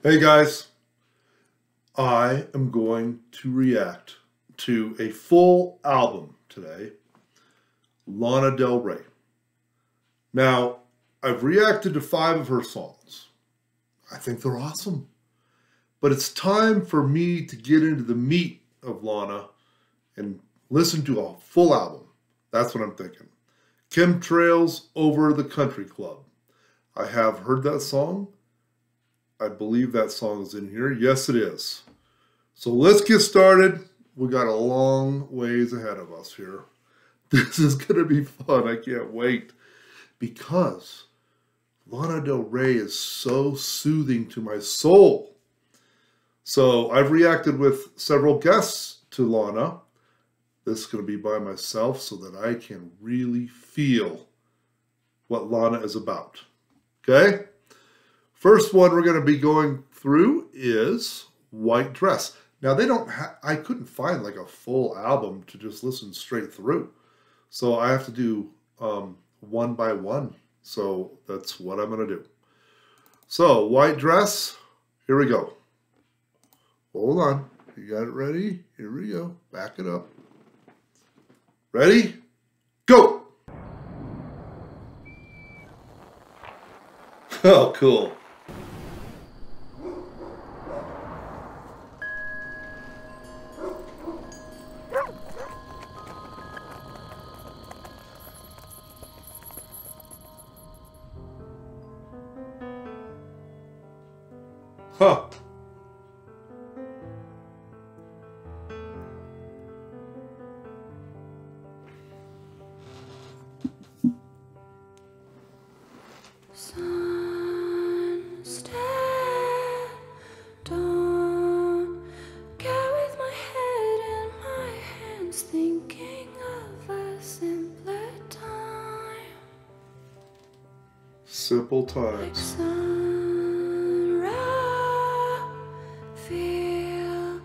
Hey guys, I am going to react to a full album today, Lana Del Rey. Now, I've reacted to 5 of her songs. I think they're awesome. But it's time for me to get into the meat of Lana and listen to a full album. That's what I'm thinking. Chemtrails Over the Country Club. I have heard that song. I believe that song is in here. Yes, it is. So let's get started. We got a long ways ahead of us here. This is going to be fun. I can't wait. Because Lana Del Rey is so soothing to my soul. So I've reacted with several guests to Lana. This is going to be by myself so that I can really feel what Lana is about. Okay? First one we're going to be going through is White Dress. Now they don't I couldn't find like a full album to just listen straight through. So I have to do one by one. So that's what I'm going to do. So White Dress, here we go. Hold on. You got it ready? Here we go. Back it up. Ready? Go! Oh, cool. Huh. Don't get with my head in my hands, thinking of a simpler time. Simple times. Sunrise, feel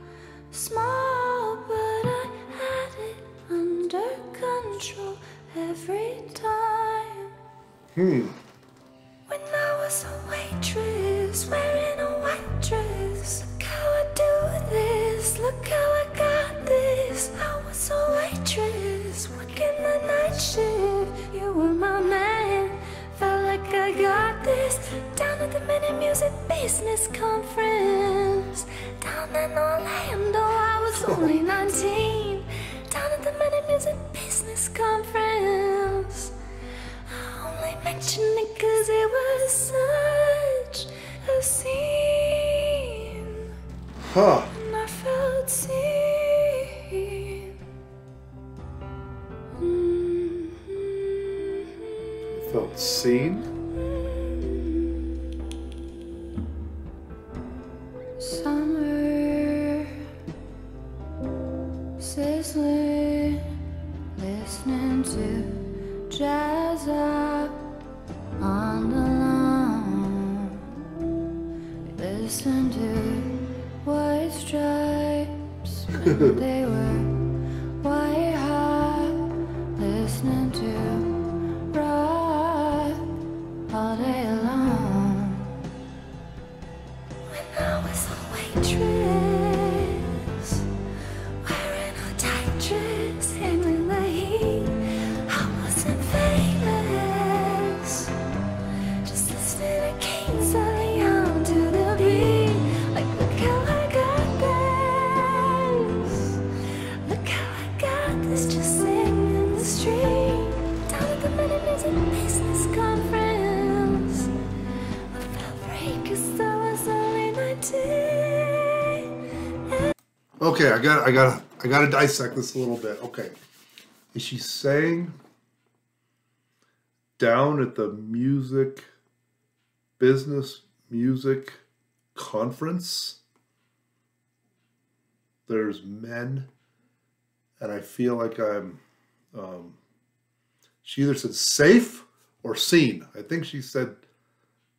small, but I had it under control every time. When I was a waitress, wearing a white dress. Look how I do this, look how I got this. I was a waitress, working the night shift. You were my man, felt like I got this. Down at the Minute Music Business Conference, down in Orlando, I was only 19. Down at the Minute Music Business Conference, I mention it cause it was such a scene. Huh. And I felt seen. You felt seen? Summer, sizzling, listening to jazz up on the lawn. Listen to White Stripes when they were white hot. Listening to rock all day long. When I was a waitress, wearing a tight dress, handling the heat, I wasn't famous. Just listening to Kings of Leon to the beat. Like, look how I got this. Look how I got this. Just sitting in the street. Down at the Minute Music Business Conference. I felt free cause I was only 19. Okay, I gotta dissect this a little bit. Okay. Is she saying down at the business music conference, there's men, and I feel like I'm, she either said safe or seen. I think she said,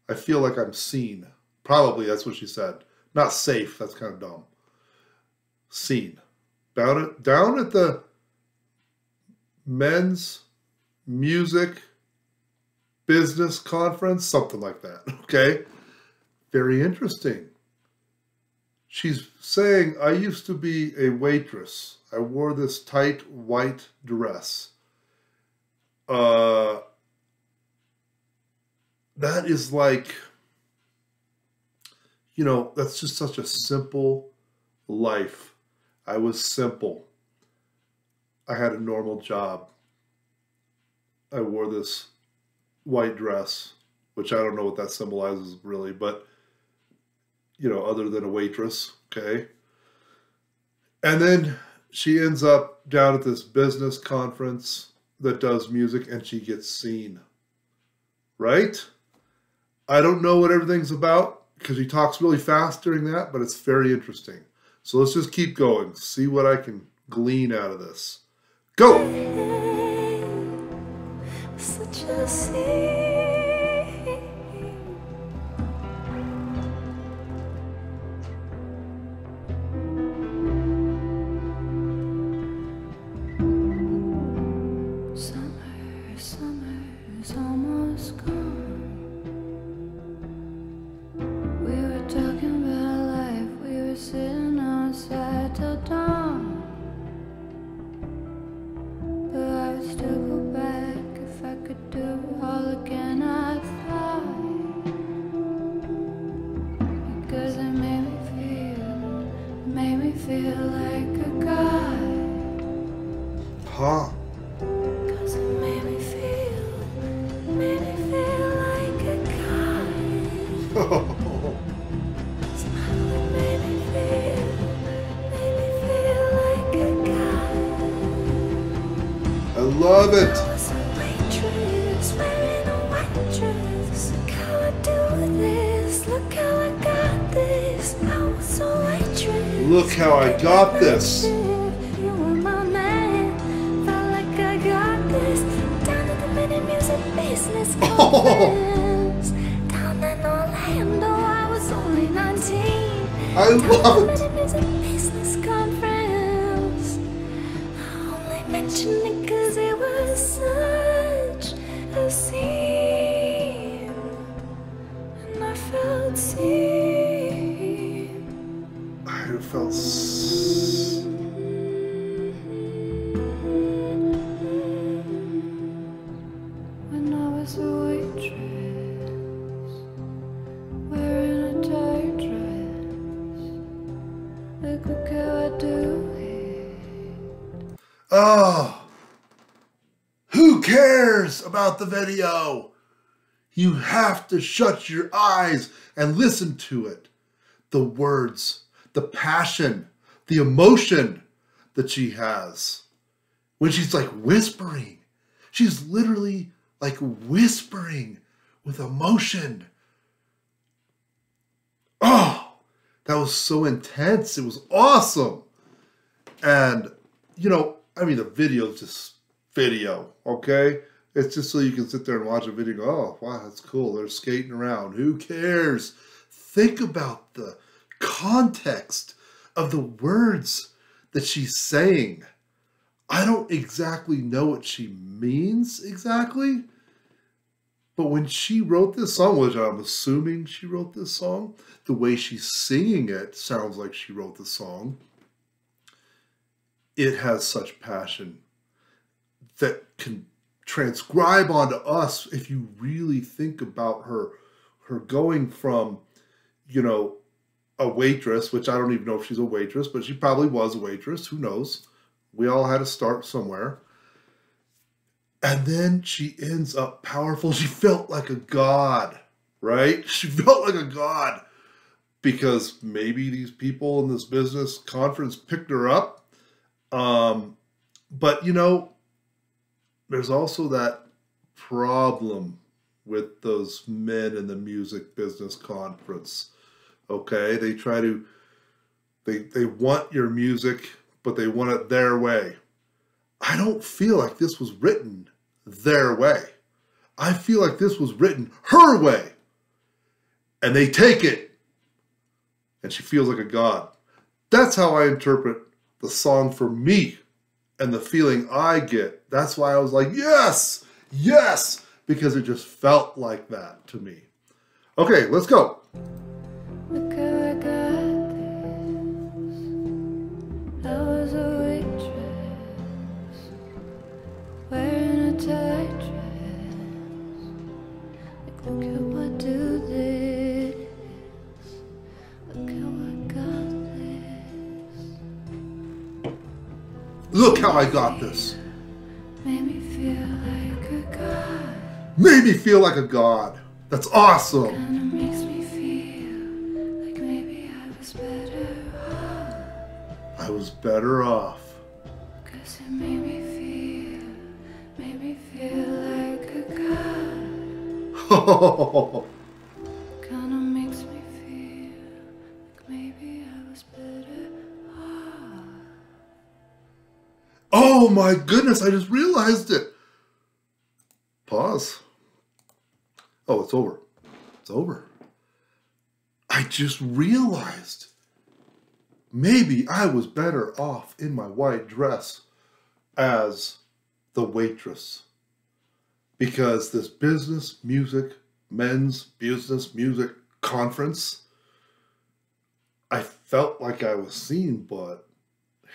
I feel like I'm seen. Probably that's what she said. Not safe, that's kind of dumb. Seen. Down at the men's music business conference, something like that. Okay. Very interesting. she's saying, I used to be a waitress. I wore this tight white dress. That is like, you know, that's just such a simple life. I was simple. I had a normal job. I wore this white dress, which I don't know what that symbolizes really, but, you know, other than a waitress, okay? And then she ends up down at this business conference that does music, and she gets seen, right? I don't know what everything's about because he talks really fast during that, but it's very interesting. So let's just keep going, see what I can glean out of this. Go! Such a sea. Summer's almost gone. We were talking about life. We were sitting outside till dawn. But I would still go back if I could do it all again. I thought, because it made me feel like a god. Huh? Cause it made me feel like a god. Somehow it made me feel like a god. I love it. I was a waitress wearing a white dress. Look how I do this. Look how I got this. I was a waitress. Look how I got this. You were my man. Felt like I got this. Down at the minute music business conference. Down in Orlando, I was only 19. I love it. Down at the minute music business conference. I only mentioned it cause it was such a scene. And I felt seen. I felt When I was a waitress, wearing a tight dress. Look how I do it. Oh, who cares about the video? You have to shut your eyes and listen to it. The words, the passion, the emotion that she has. When she's like whispering, she's literally like whispering with emotion. Oh, that was so intense. It was awesome. And, you know, I mean, the video is just video, okay? It's just so you can sit there and watch a video and go, oh, wow, that's cool. They're skating around. Who cares? Think about the context of the words that she's saying. I don't exactly know what she means exactly, but when she wrote this song, which I'm assuming she wrote this song, the way she's singing it sounds like she wrote the song. It has such passion that can transcribe onto us if you really think about her going from, you know, a waitress, which I don't even know if she's a waitress, but she probably was a waitress. Who knows? We all had to start somewhere. And then she ends up powerful. She felt like a god, right? She felt like a god because maybe these people in this business conference picked her up. But, you know, there's also that problem with those men in the music business conference. Okay, they try to, they want your music, but they want it their way. I don't feel like this was written their way. I feel like this was written her way. And they take it. And she feels like a god. That's how I interpret the song for me and the feeling I get. That's why I was like, yes, yes, because it just felt like that to me. Okay, let's go. Look how I got this. Look how I got this. Made me feel like a god. Made me feel like a god. That's awesome. Kinda makes me feel like maybe I was better off. I was better off. 'Cause it made me feel like a god. Kinda makes me feel like maybe I was better off. Oh my goodness, I just realized it. Pause. Oh, it's over. It's over. I just realized maybe I was better off in my white dress as the waitress. Because this men's business music conference, I felt like I was seen, but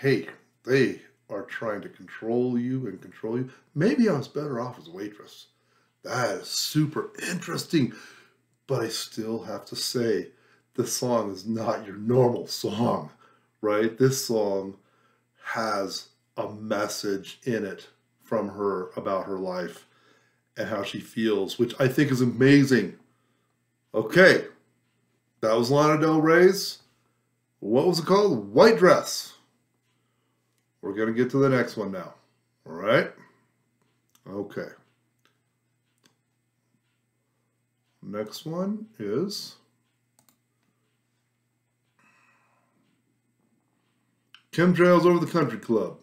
hey, they are trying to control you and control you. Maybe I was better off as a waitress. That is super interesting. But I still have to say, this song is not your normal song, right? This song has a message in it from her about her life and how she feels, which I think is amazing. Okay, that was Lana Del Rey's, what was it called? White Dress. We're going to get to the next one now. All right? Okay. Next one is Chemtrails Over the Country Club,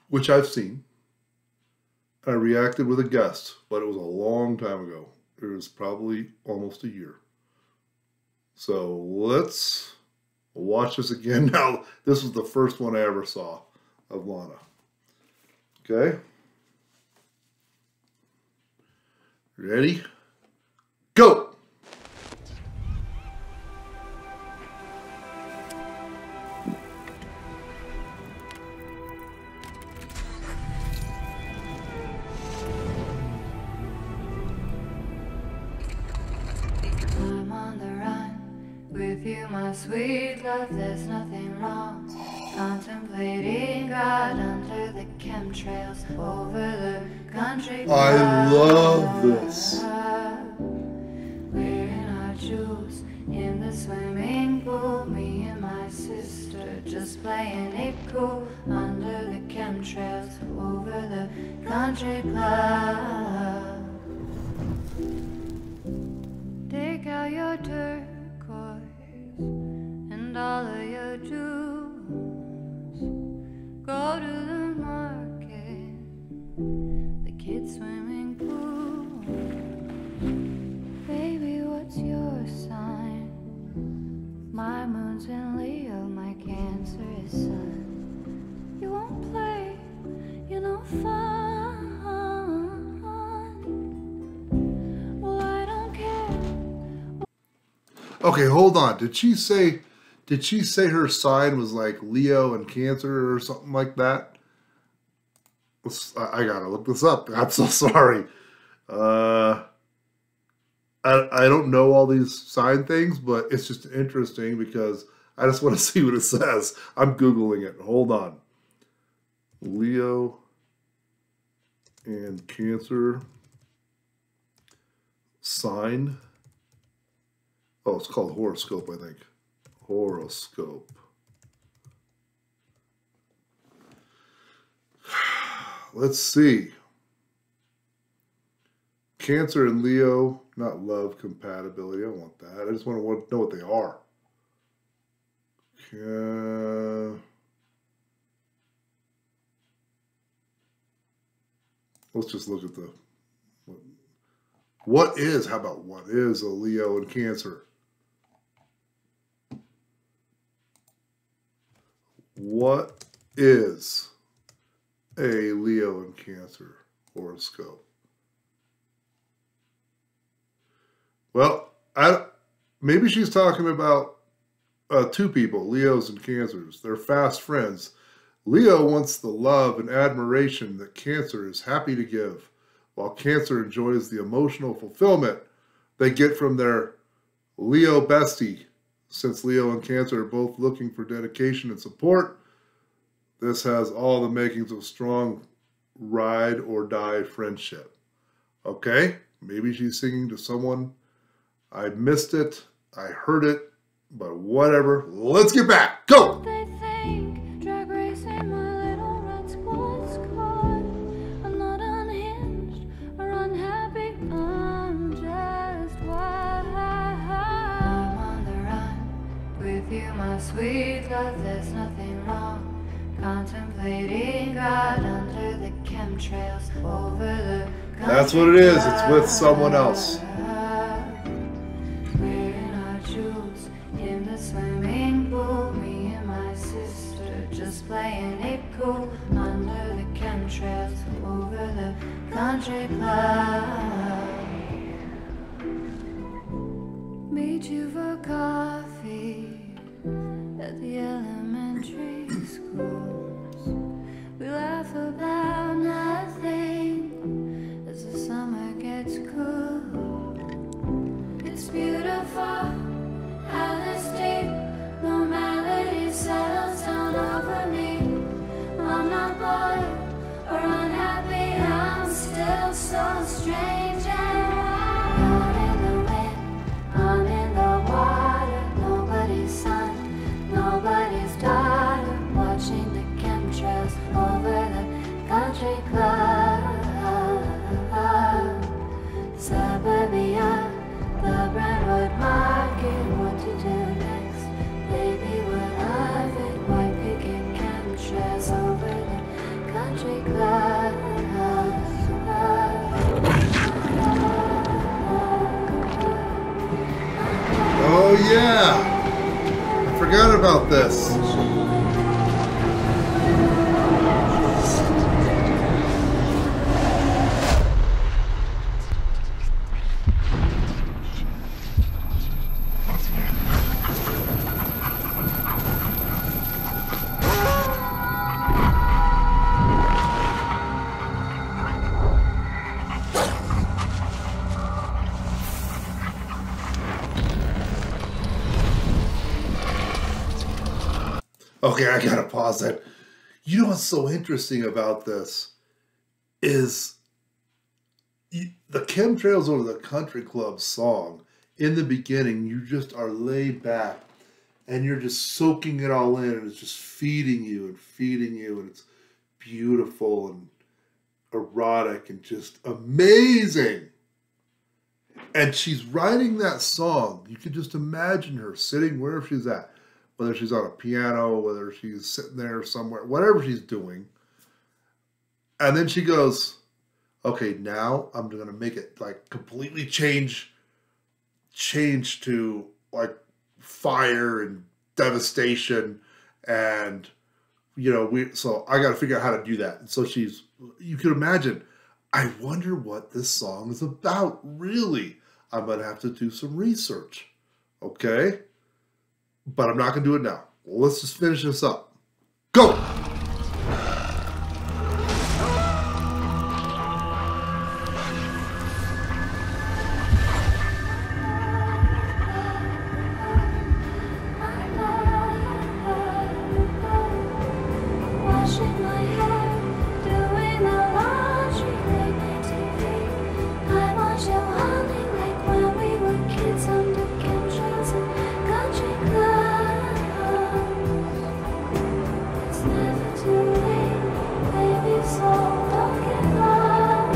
which I've seen. I reacted with a guest, but it was a long time ago. It was probably almost a year. So let's watch this again. Now, this was the first one I ever saw of Lana. Okay? Ready? Go! I'm on the run with you, my sweet love. There's nothing wrong. Contemplating God under the chemtrails over the country. I love this. Wearing our jewels in the swimming pool. Me and my sister just playing it cool under the chemtrails over the country club. Take out your turquoise and all of your jewels. Go to the market, the kids' swimming pool. Baby, what's your sign? My moon's in Leo, my Cancer is Sun. You won't play, you're no fun. Well, I don't care. Okay, hold on. Did she say her sign was like Leo and Cancer or something like that? I gotta look this up. I'm so sorry. I don't know all these sign things, but it's just interesting because I just want to see what it says. I'm Googling it. Hold on. Leo and Cancer sign. Oh, it's called horoscope, I think. Horoscope. Let's see. Cancer and Leo, not love compatibility. I don't want that. I just want to know what they are. Let's just look at the... What is a Leo and Cancer? What is a Leo and Cancer horoscope? Well, maybe she's talking about two people, Leos and Cancers. They're fast friends. Leo wants the love and admiration that Cancer is happy to give, while Cancer enjoys the emotional fulfillment they get from their Leo bestie. Since Leo and Cancer are both looking for dedication and support, This has all the makings of strong ride or die friendship. Okay? Maybe she's singing to someone. I missed it. I heard it. But whatever. Let's get back. Go! They think drag racing my little red squad's caught. I'm not unhinged or unhappy. I'm just wild. I'm on the run with you, my sweet love. There's nothing wrong. Contemplating God under the chemtrails over the. That's what it is. It's with someone else. Wearing our jewels in the swimming pool. Me and my sister just playing it cool under the chemtrails over the country club. Meet you for coffee at the elementary schools. We laugh about nothing as the summer gets cool. It's beautiful how this deep normality settles down over me. I'm not bored or unhappy. I'm still so strange and wild. I'm in the wind, I'm in the water. Nobody's son, nobody's daughter. Watching the chemtrails over the country club. Suburbia, the Brentwood Market. What to do next? Baby, what of it? White picket chemtrails over the country club. Oh yeah! I forgot about this. Okay, I gotta pause that. You know what's so interesting about this is the Chemtrails Over the Country Club song. In the beginning, you just are laid back and you're just soaking it all in, and it's just feeding you, and it's beautiful and erotic and just amazing. And she's writing that song. You can just imagine her sitting wherever she's at. Whether she's on a piano, whether she's sitting there somewhere, whatever she's doing. And then she goes, okay, now I'm going to make it like completely change to like fire and devastation. And, you know, so I got to figure out how to do that. And so you can imagine, I wonder what this song is about, really. I'm going to have to do some research. Okay? But I'm not going to do it now. Let's just finish this up. Go! Washing my hair, doing the laundry, late night TV. I watch you hunting like when we were kids under chemtrails and country club. It's never too late, baby, so don't give up.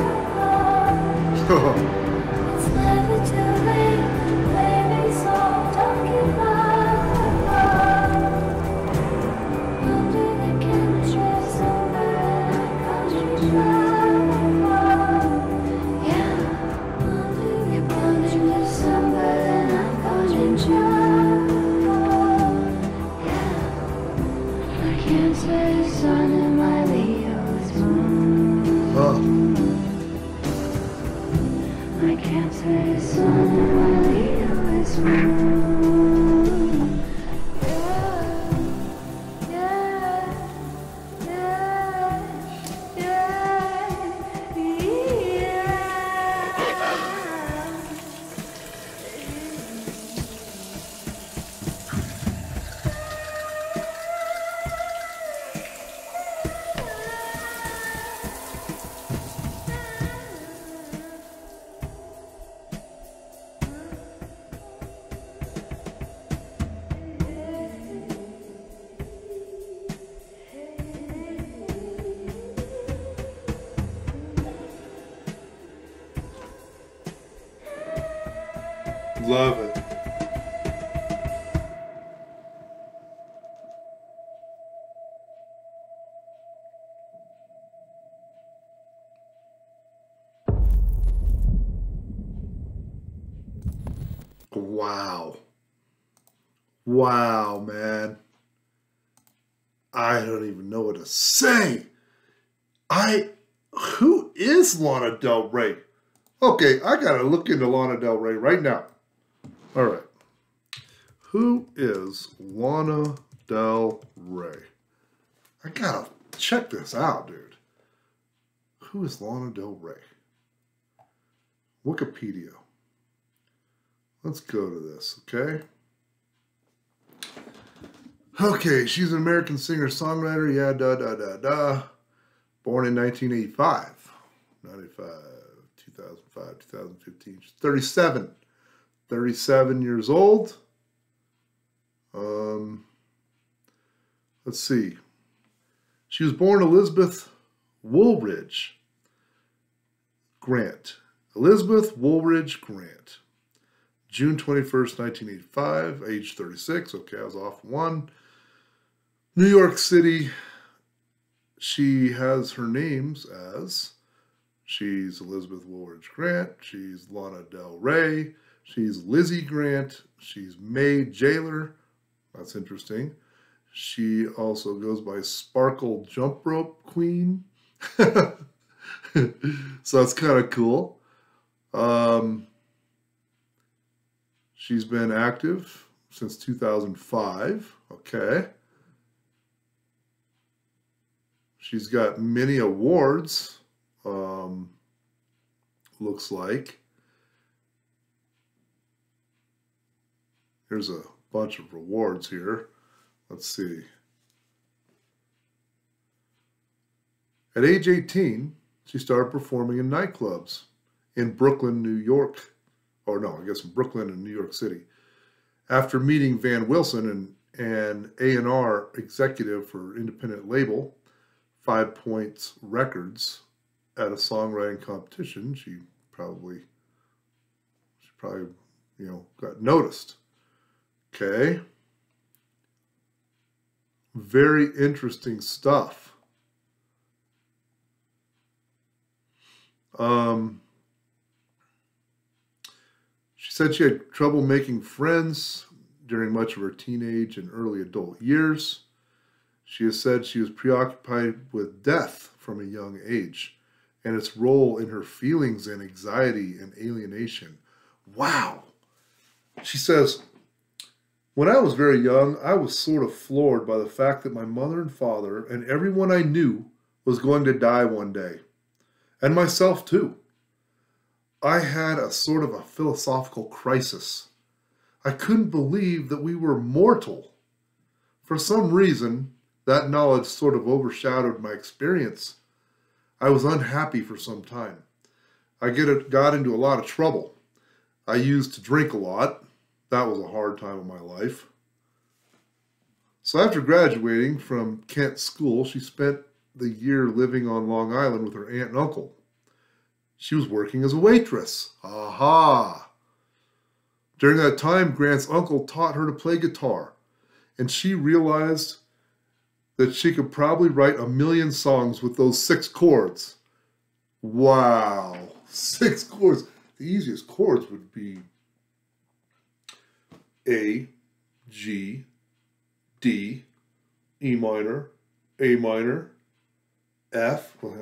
It's never too late, baby, so don't give up. Under the chemtrails over the country club. Yeah, under the country December and I'm causing trouble. Yeah, my Cancer is sun and my Leo is moon. My Cancer is sun and my Leo is moon. Yeah, yeah, yeah, yeah, yeah. Love it. Wow. Wow, man. I don't even know what to say. Who is Lana Del Rey? Okay, I gotta look into Lana Del Rey right now. All right. Who is Lana Del Rey? I gotta check this out, dude. Who is Lana Del Rey? Wikipedia. Let's go to this, okay? Okay, she's an American singer-songwriter. Yeah, Born in 1985. 95, 2005, 2015. She's 37. 37 years old. Let's see. She was born Elizabeth Woolridge Grant. Elizabeth Woolridge Grant. June 21st, 1985, age 36. Okay, I was off one. New York City. She has her names as, she's Elizabeth Woolridge Grant. She's Lana Del Rey. She's Lizzie Grant. She's May Jailer. That's interesting. She also goes by Sparkle Jump Rope Queen. So that's kind of cool. She's been active since 2005. Okay. She's got many awards, looks like. Here's a bunch of rewards here. Let's see. At age 18, she started performing in nightclubs in Brooklyn, New York. Or no, I guess in Brooklyn and New York City. After meeting Van Wilson, an A&R executive for independent label, 5 Points Records, at a songwriting competition, she probably, got noticed. Okay. Very interesting stuff. She said she had trouble making friends during much of her teenage and early adult years. She has said she was preoccupied with death from a young age and its role in her feelings and anxiety and alienation. Wow. She says, when I was very young, I was sort of floored by the fact that my mother and father and everyone I knew was going to die one day. And myself too. I had a sort of a philosophical crisis. I couldn't believe that we were mortal. For some reason, that knowledge sort of overshadowed my experience. I was unhappy for some time. I got into a lot of trouble. I used to drink a lot. That was a hard time in my life. So after graduating from Kent School, she spent the year living on Long Island with her aunt and uncle. She was working as a waitress. Aha! During that time, Grant's uncle taught her to play guitar, and she realized that she could probably write 1 million songs with those 6 chords. Wow. 6 chords. The easiest chords would be A, G, D, E minor, A minor, F. Well,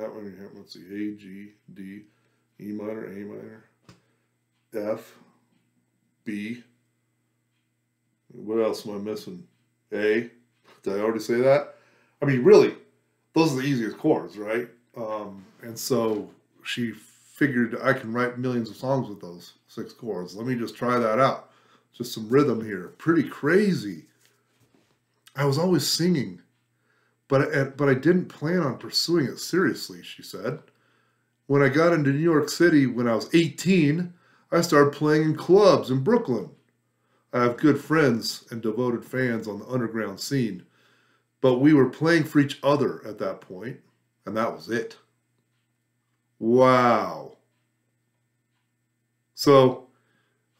let's see. A, G, D, E minor, A minor, F, B. What else am I missing? A. Did I already say that? I mean, really, those are the easiest chords, right? And so she figured I can write millions of songs with those 6 chords. Let me just try that out. Just some rhythm here. Pretty crazy. I was always singing, but I didn't plan on pursuing it seriously, she said. When I got into New York City when I was 18, I started playing in clubs in Brooklyn. I have good friends and devoted fans on the underground scene, but we were playing for each other at that point, and that was it. Wow. So,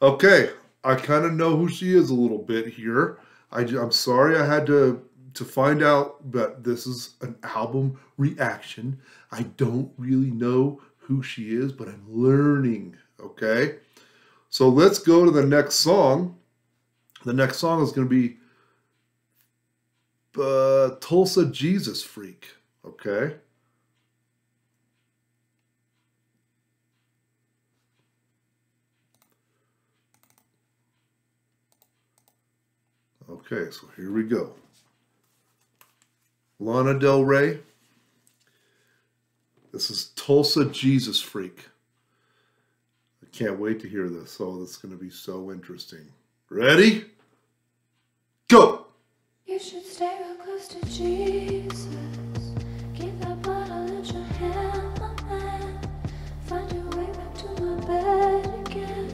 okay, I kind of know who she is a little bit here. I'm sorry I had to find out that this is an album reaction. I don't really know who she is, but I'm learning, okay? So let's go to the next song. The next song is going to be Tulsa Jesus Freak, okay? Okay, so here we go. Lana Del Rey. This is Tulsa Jesus Freak. I can't wait to hear this. Oh, that's going to be so interesting. Ready? Go! You should stay real close to Jesus. Keep that bottle in your hand, my man. Find your way back to my bed again.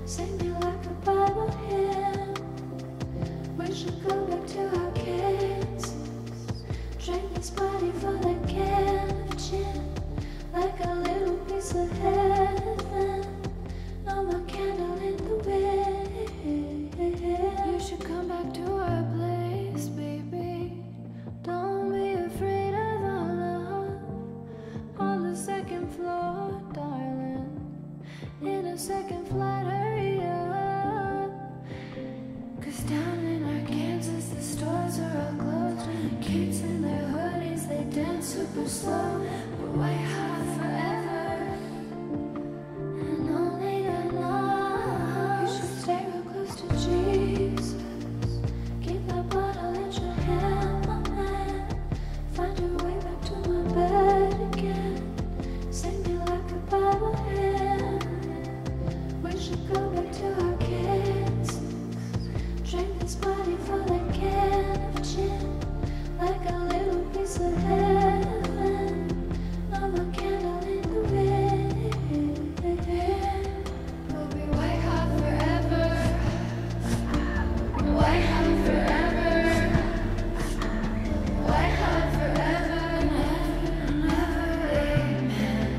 Sing me like a Bible hymn. We should go back to our cases. Drink this body full of can of gin. Like a little piece of heaven. No more candle in the wind. You should come back to our place, baby. Don't be afraid of our love. On the second floor, darling. In a second flight, hurry up. 'Cause down in Arkansas, the stores are all closed. Kids in their hoodies, they dance super slow. But white hot forever. And only the night. You should stay real close to Jesus. Keep that bottle in your hand, my man. Find your way back to my bed again. Sing me like a Bible hymn. We should go back to our kids. Drink this body full of can of gin. Like a little piece of heaven. No more candle in the wind. We'll be white hot forever. White hot forever. White hot forever. Never, amen.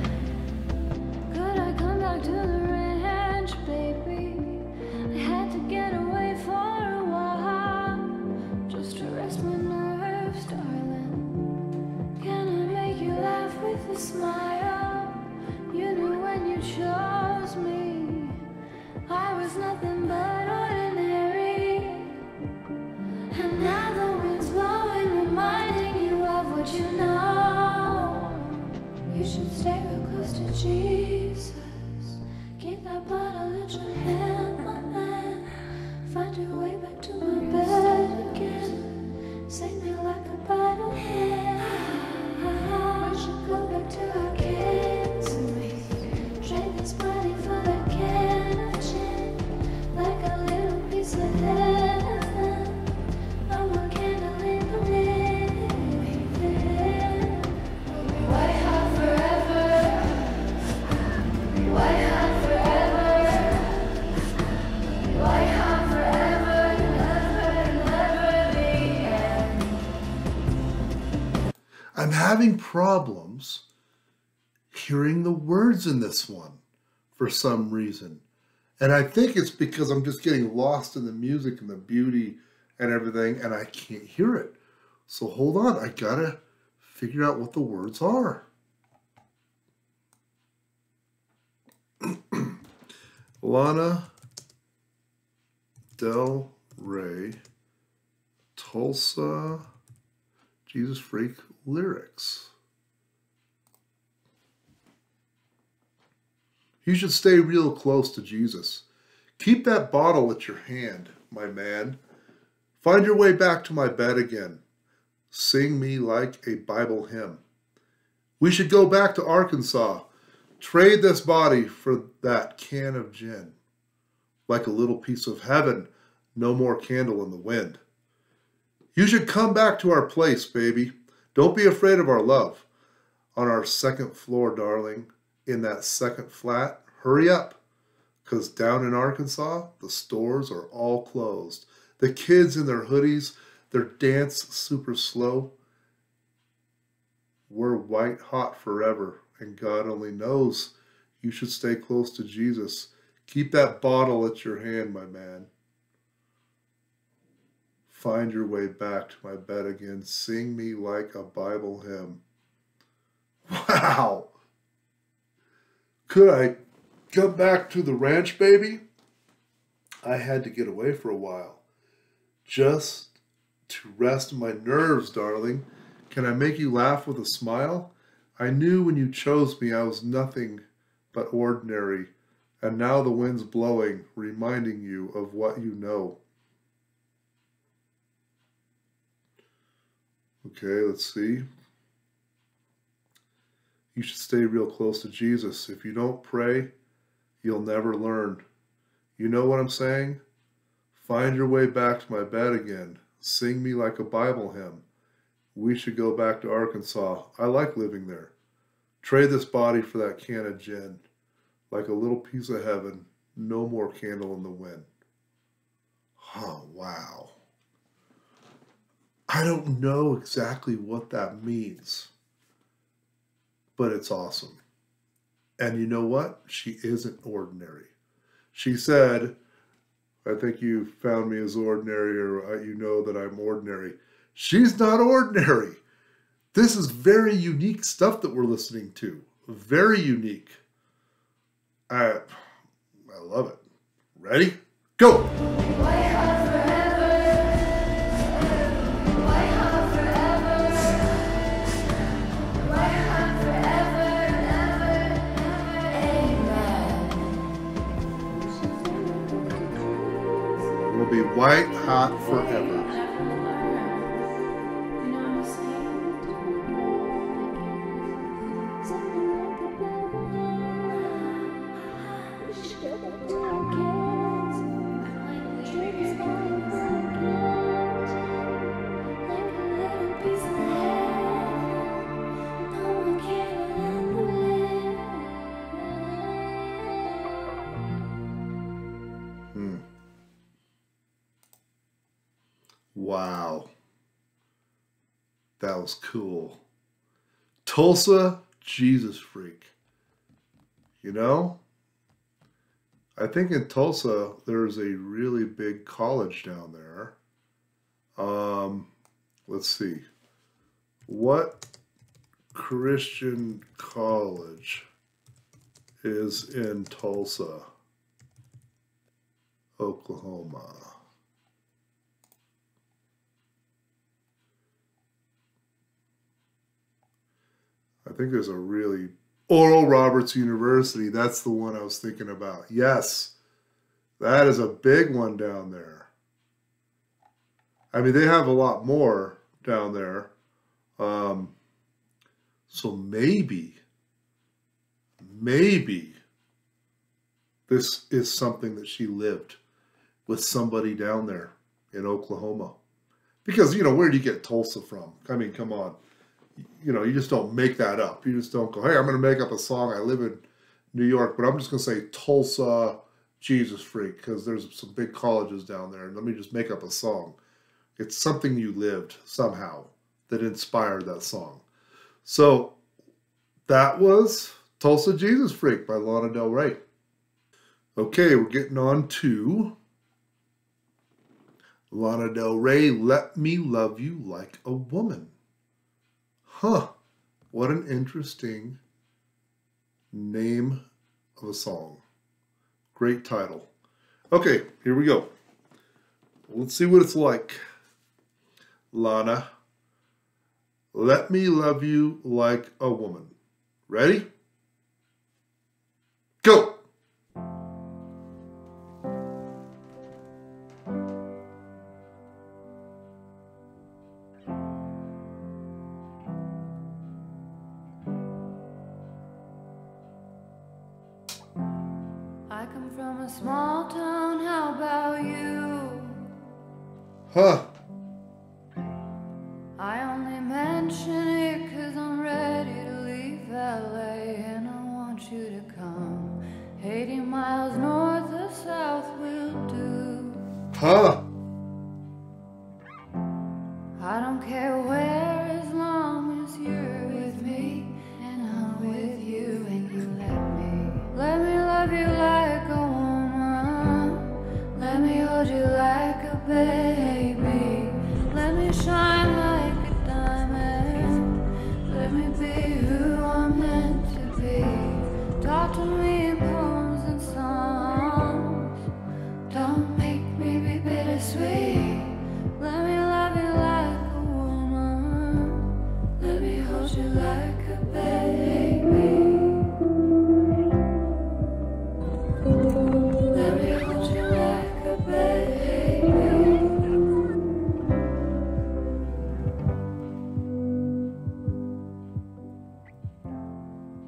Could I come back to the ranch, baby? I had to get away for a while, just to rest my nerves, darling. Can I make you laugh with a smile? You knew when you chose me, I was nothing but ordinary. And now the wind's blowing, reminding you of what you know. You should stay real close to Jesus. Keep that bottle in your hand, my man. Find your way back to my bed again. Sing me like a Bible hymn. We should go back to our kids. Drink this body full of can of gin. Like a little piece of heaven. No more candle in the wind. We'll be white hot forever. White hot forever. White hot forever. Never the end. I'm having problems hearing the words in this one for some reason. And I think it's because I'm just getting lost in the music and the beauty and everything, and I can't hear it. So hold on, I gotta figure out what the words are. Lana Del Rey, Tulsa Jesus Freak lyrics. You should stay real close to Jesus. Keep that bottle at your hand, my man. Find your way back to my bed again. Sing me like a Bible hymn. We should go back to Arkansas. Trade this body for that can of gin. Like a little piece of heaven, no more candle in the wind. You should come back to our place, baby. Don't be afraid of our love. On our second floor, darling, in that second flat, hurry up. 'Cause down in Arkansas, the stores are all closed. The kids in their hoodies, their dance super slow. We're white hot forever, and God only knows you should stay close to Jesus. Keep that bottle at your hand, my man. Find your way back to my bed again. Sing me like a Bible hymn. Wow! Could I come back to the ranch, baby? I had to get away for a while. Just to rest my nerves, darling. Can I make you laugh with a smile? I knew when you chose me I was nothing but ordinary, and now the wind's blowing, reminding you of what you know. Okay, let's see. You should stay real close to Jesus. If you don't pray, you'll never learn. You know what I'm saying? Find your way back to my bed again. Sing me like a Bible hymn. We should go back to Arkansas. I like living there. Trade this body for that can of gin. Like a little piece of heaven, no more candle in the wind. Oh, wow. I don't know exactly what that means, but it's awesome. And you know what? She isn't ordinary. She said, I think you found me as ordinary, or you know that I'm ordinary. She's not ordinary. This is very unique stuff that we're listening to. Very unique. I love it. Ready? Go! We'll be white hot forever. Wow. That was cool. Tulsa Jesus Freak. You know, I think in Tulsa there's a really big college down there. Let's see. What Christian college is in Tulsa, Oklahoma? I think there's a really... Oral Roberts University. That's the one I was thinking about. Yes. That is a big one down there. I mean, they have a lot more down there. So maybe this is something that she lived with somebody down there in Oklahoma. Because, you know, where do you get Tulsa from? I mean, come on. You know, you just don't make that up. You just don't go, hey, I'm going to make up a song. I live in New York, but I'm just going to say Tulsa Jesus Freak because there's some big colleges down there. And let me just make up a song. It's something you lived somehow that inspired that song. So that was Tulsa Jesus Freak by Lana Del Rey. Okay, we're getting on to Lana Del Rey, Let Me Love You Like a Woman. Huh, what an interesting name of a song. Great title. Okay, here we go. Let's see what it's like. Lana, let me love you like a woman. Ready? Go! I come from a small town, how about you? Huh. I only mention it 'cause I'm ready to leave LA, and I want you to come. 80 miles north or south will do. Huh. I don't care where, as long as you're with me and I'm with you, and you let me love you like a woman. baby. Let me shine like a diamond. Let me be who I'm meant to be. Talk to me in poems and songs. Don't make me be bittersweet. Let me love you like a woman. Let me hold you like a baby. Let me hold you like a baby.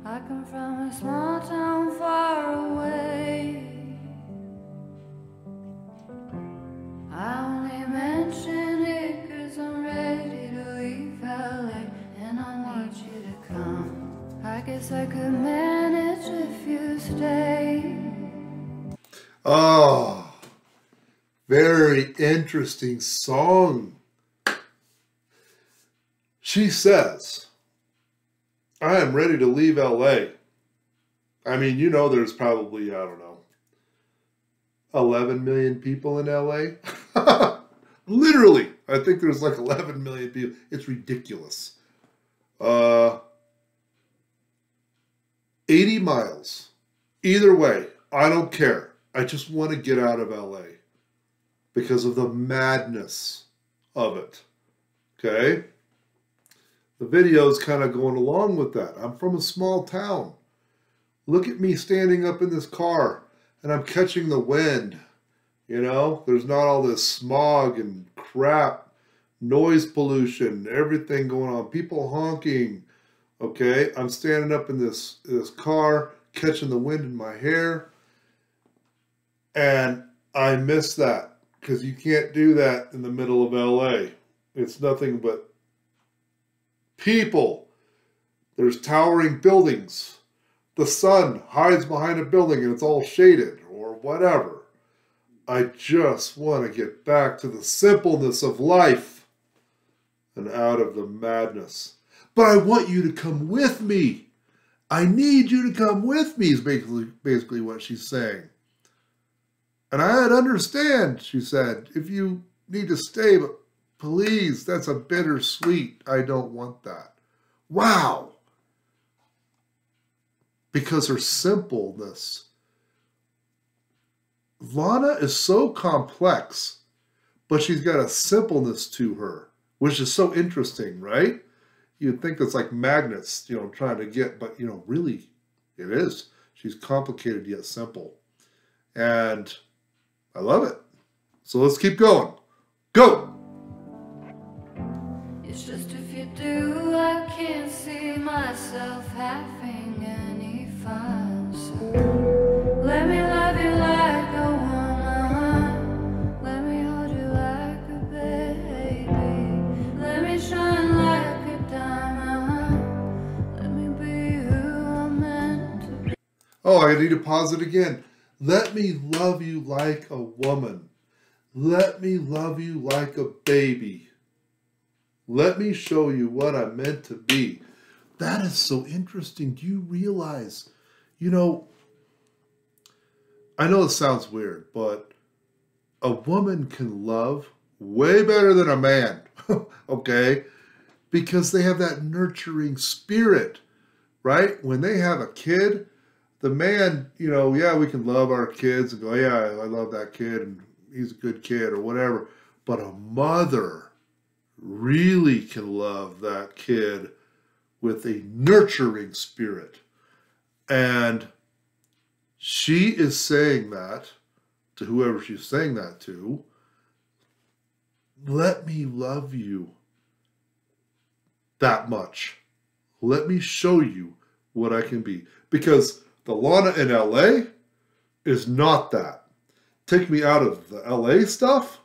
I come from a small town far away. I only mention it 'cause I'm ready to leave LA and I want you to come. I guess I could manage if you stay. Oh, very interesting song. She says, I am ready to leave LA. I mean, you know, there's probably, I don't know, 11 million people in LA. Literally, I think there's like 11 million people. It's ridiculous. 80 miles. Either way, I don't care. I just want to get out of LA because of the madness of it. Okay? The video is kind of going along with that. I'm from a small town. Look at me standing up in this car and I'm catching the wind. You know, there's not all this smog and crap, noise pollution, everything going on, people honking. Okay, I'm standing up in this car, catching the wind in my hair. And I miss that because you can't do that in the middle of LA. It's nothing but people. There's towering buildings. The sun hides behind a building and it's all shaded or whatever. I just want to get back to the simpleness of life and out of the madness. But I want you to come with me. I need you to come with me is basically what she's saying. And I'd understand, she said, if you need to stay, but please, that's a bittersweet. I don't want that. Wow. Because her simpleness. Lana is so complex, but she's got a simpleness to her, which is so interesting, right? You'd think it's like magnets, you know, trying to get, but, you know, really, it is. She's complicated yet simple. And I love it. So let's keep going. Go! It's just if you do, I can't see myself having any fun. So let me love you like a woman. Let me hold you like a baby. Let me shine like a diamond. Let me be who I'm meant to be. Oh, I need to pause it again. Let me love you like a woman. Let me love you like a baby. Let me show you what I'm meant to be. That is so interesting. Do you realize, you know, I know it sounds weird, but a woman can love way better than a man, okay? Because they have that nurturing spirit, right? When they have a kid, the man, you know, yeah, we can love our kids and go, yeah, I love that kid and he's a good kid or whatever. But a mother really can love that kid with a nurturing spirit. And she is saying that to whoever she's saying that to. Let me love you that much. Let me show you what I can be. Because the Lana in LA is not that. Take me out of the LA stuff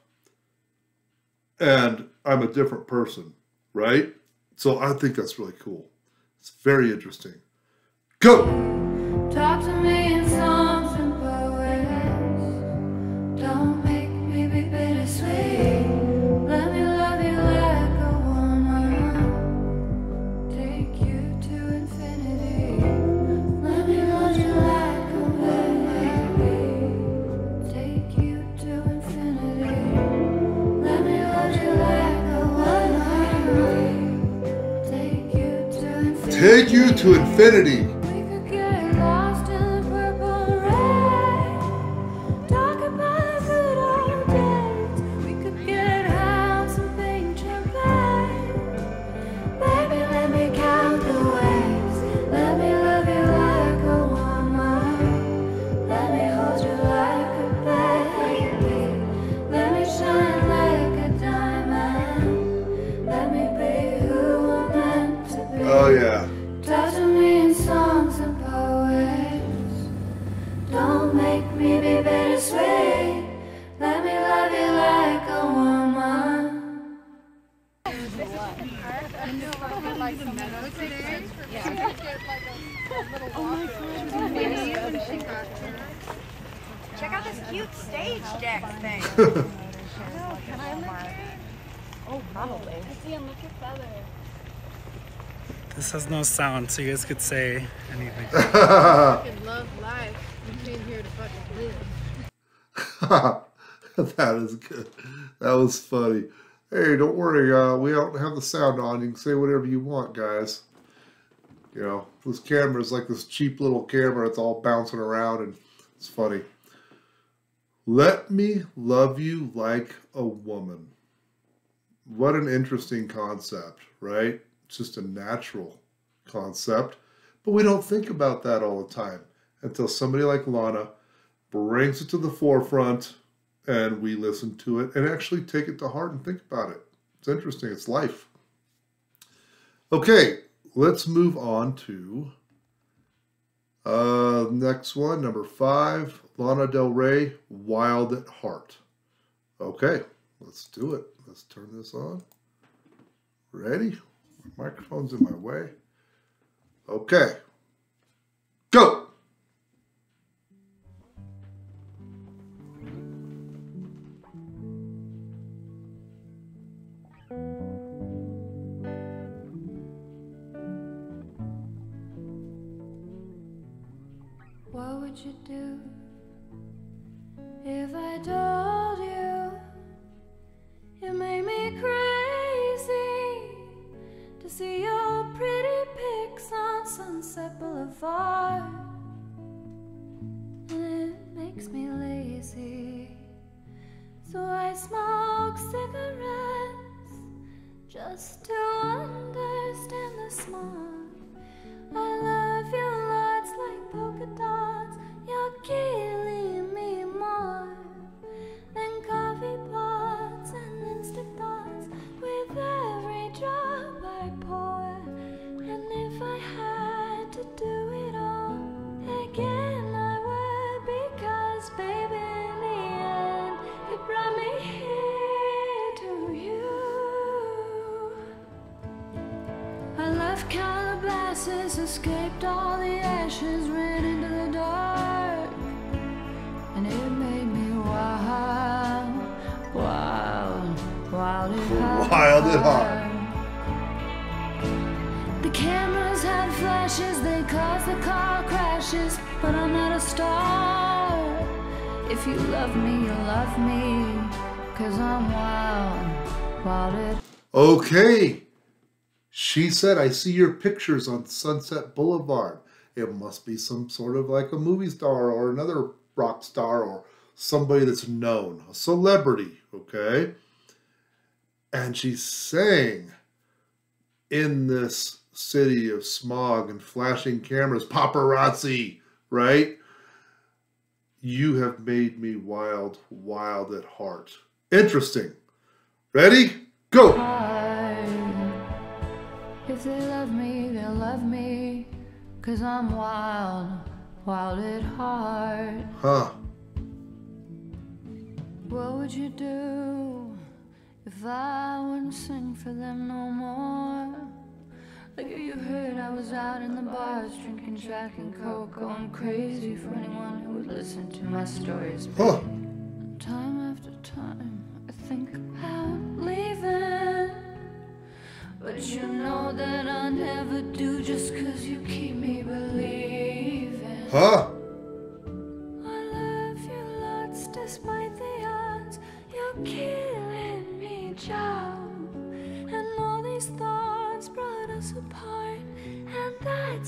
and I'm a different person, right? So I think that's really cool. It's very interesting. Go! Talk to me in songs and poems. Don't make me be bittersweet. Let me love you like a woman. Take you to infinity. Let me hold you like a baby. Take you to infinity. you to infinity. We could get lost in the purple rain, talk about the good old days. We could get house and paint champagne. Baby, let me count the ways. Let me love you like a woman. Let me hold you like a baby. Let me shine like a diamond. Let me be who I'm meant to be. Oh yeah. Talk to me in songs and poets. Don't make me be bittersweet. Let me love you like a woman. Check out this cute stage deck thing. Can I look at it? Oh, probably. Ian, look at feather. This has no sound, so you guys could say anything. Fucking love life. You came here to fucking live. That is good. That was funny. Hey, don't worry. We don't have the sound on. You can say whatever you want, guys. You know, this camera is like this cheap little camera. It's all bouncing around, and it's funny. Let me love you like a woman. What an interesting concept, right? It's just a natural concept, but we don't think about that all the time until somebody like Lana brings it to the forefront and we listen to it and actually take it to heart and think about it. It's interesting. It's life. Okay, let's move on to next one, number 5, Lana Del Rey, Wild at Heart. Okay, let's do it. Let's turn this on. Ready? My microphone's in my way. Okay. Go! What would you do if I told you it made me crazy to see your pretty pics on Sunset Boulevard? And it makes me lazy, so I smoke cigarettes just to understand the smile. I love you lots like polka dots. You're killing me more than coffee pots and instant thoughts. With every drop I pour, and if I had to do it all again, I would. Because baby, in the end, it brought me here to you. I left Calabasas, escaped all the ashes, ran into the dark, and it made me wild, wild, wild at heart. Wild at heart. The cameras had flashes, they caused the car crashes, but I'm not a star. If you love me, you love me, 'cause I'm wild, wild at heart. Okay. She said, I see your pictures on Sunset Boulevard. It must be some sort of like a movie star or another rock star or somebody that's known, a celebrity, okay? And she's saying, in this city of smog and flashing cameras, paparazzi, right? You have made me wild, wild at heart. Interesting. Ready? Go! If they love me, they'll love me, 'cause I'm wild, wild at heart. Huh. What would you do if I wouldn't sing for them no more? Like you heard, I was out in the bars, drinking Jack and Coke, going crazy for anyone who would listen to my stories. Huh. Time after time, I think about leaving, but you know that I never do, just 'cause you keep me believing. Huh? I love you lots despite the odds. You're killing me, Joe. And all these thoughts brought us apart, and that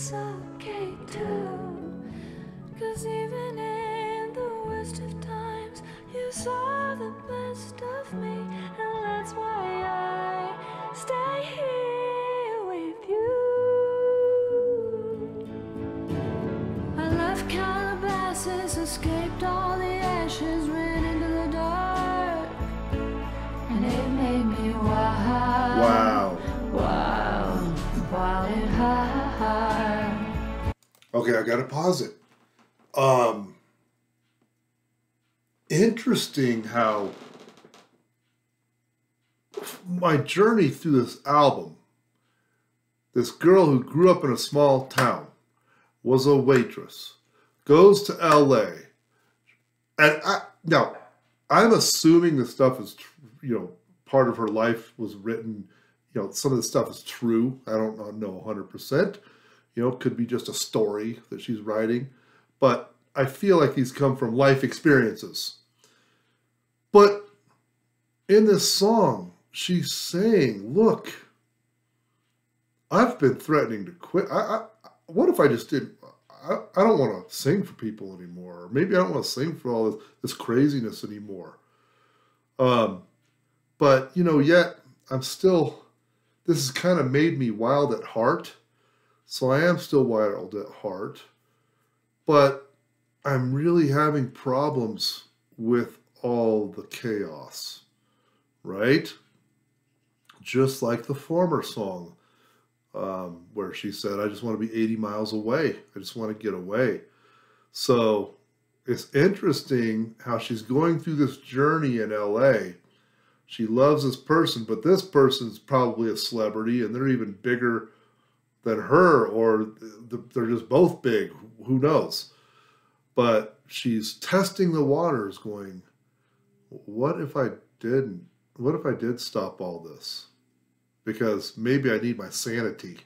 Okay, I gotta pause it. Interesting how my journey through this album, this girl who grew up in a small town, was a waitress, goes to LA, and now I'm assuming the stuff is, part of her life was written, some of the stuff is true. I don't know 100%. Could be just a story that she's writing, but I feel like these come from life experiences. But in this song, she's saying, look, I've been threatening to quit. What if I just didn't? I don't want to sing for people anymore. Or maybe I don't want to sing for all this craziness anymore. But, yet I'm still, this has kind of made me wild at heart. So I am still wild at heart. But I'm really having problems with all the chaos, right? Just like the former song, where she said, I just want to be 80 miles away. I just want to get away. So it's interesting how she's going through this journey in LA. She loves this person, but this person's probably a celebrity and they're even bigger than her, or they're just both big. Who knows? But she's testing the waters going, what if I didn't? What if I did stop all this? Because maybe I need my sanity,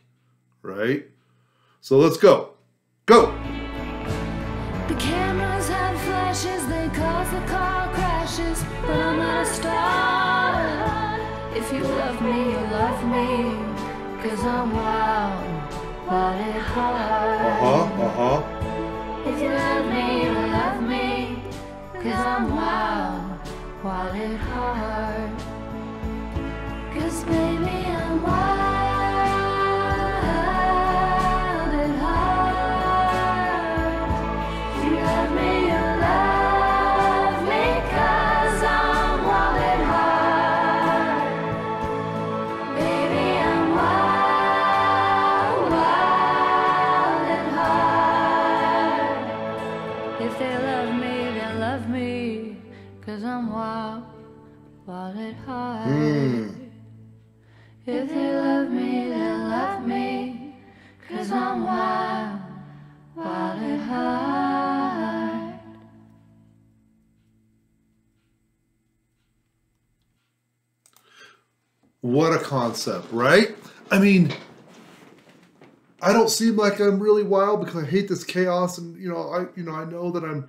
right? So let's go. Go! The cameras have flashes, they cause the car crashes, but I'm not a star. If you love me, you love me, 'cause I'm wild, wild at heart. If you love me, you love me, 'cause I'm wild, wild at heart. 'Cause baby, I'm wild at heart. If you love me, you love me, 'cause I'm wild at heart. Baby, I'm wild, wild at heart. If they love me, they love me, 'cause I'm wild, wild at heart. If they love me, they love me, 'cause I'm wild, wild at heart. What a concept, right? I mean, I don't seem like I'm really wild because I hate this chaos, and I know that I'm.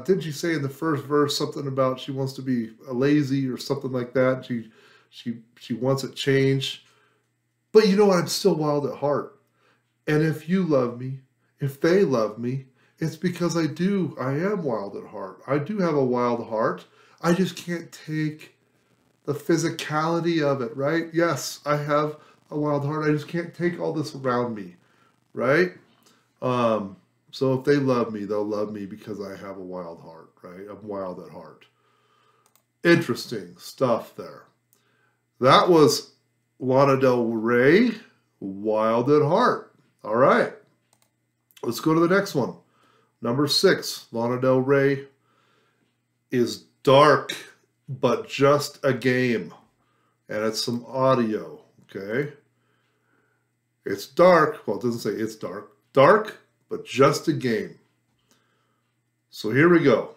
Didn't you say in the first verse something about she wants to be lazy or something like that? She wants it changed. But you know what? I'm still wild at heart. And if you love me, if they love me, it's because I am wild at heart. I do have a wild heart. I just can't take the physicality of it, right? Yes, I have a wild heart. I just can't take all this around me, right? So if they love me, they'll love me because I have a wild heart, right? I'm wild at heart. Interesting stuff there. That was Lana Del Rey, Wild at Heart. All right. Let's go to the next one. Number 6, Lana Del Rey is Dark, but Just a Game. And it's some audio, okay? It's dark. Well, it doesn't say it's dark. Dark, but just a game. So here we go.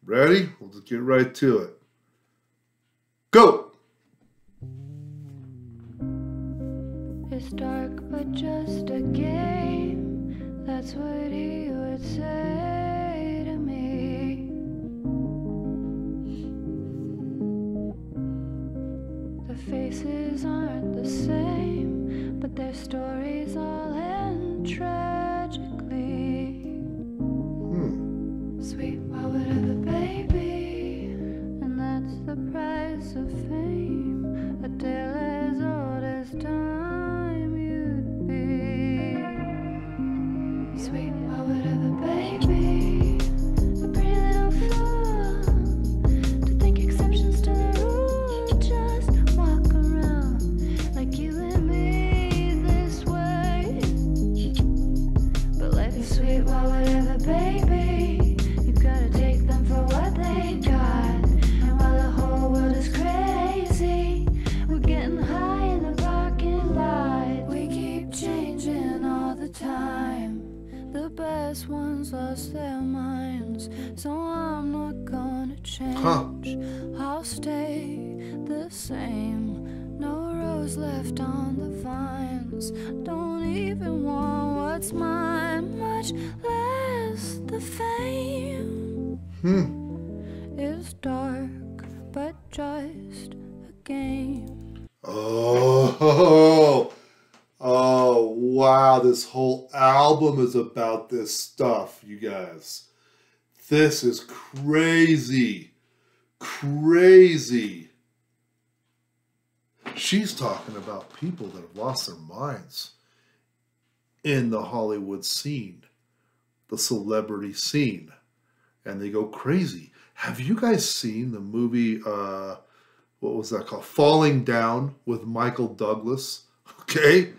Ready? We'll just get right to it. Go! It's dark, but just a game. That's what he would say to me. The faces aren't the same, but their stories all end tragically. Sweet, why would have a baby? And that's the price of fame. A tale as old as time you'd be. Sweet, why would have a baby? A pretty little fool to think exceptions to the rule. Just walk around like you and me this way. the same. No rose left on the vines. Don't even want what's mine, much less the fame. It's dark, but just a game. Oh, wow. This whole album is about this stuff, you guys. This is crazy. Crazy. She's talking about people that have lost their minds in the Hollywood scene, the celebrity scene, and they go crazy. Have you guys seen the movie, what was that called? Falling Down with Michael Douglas? Okay?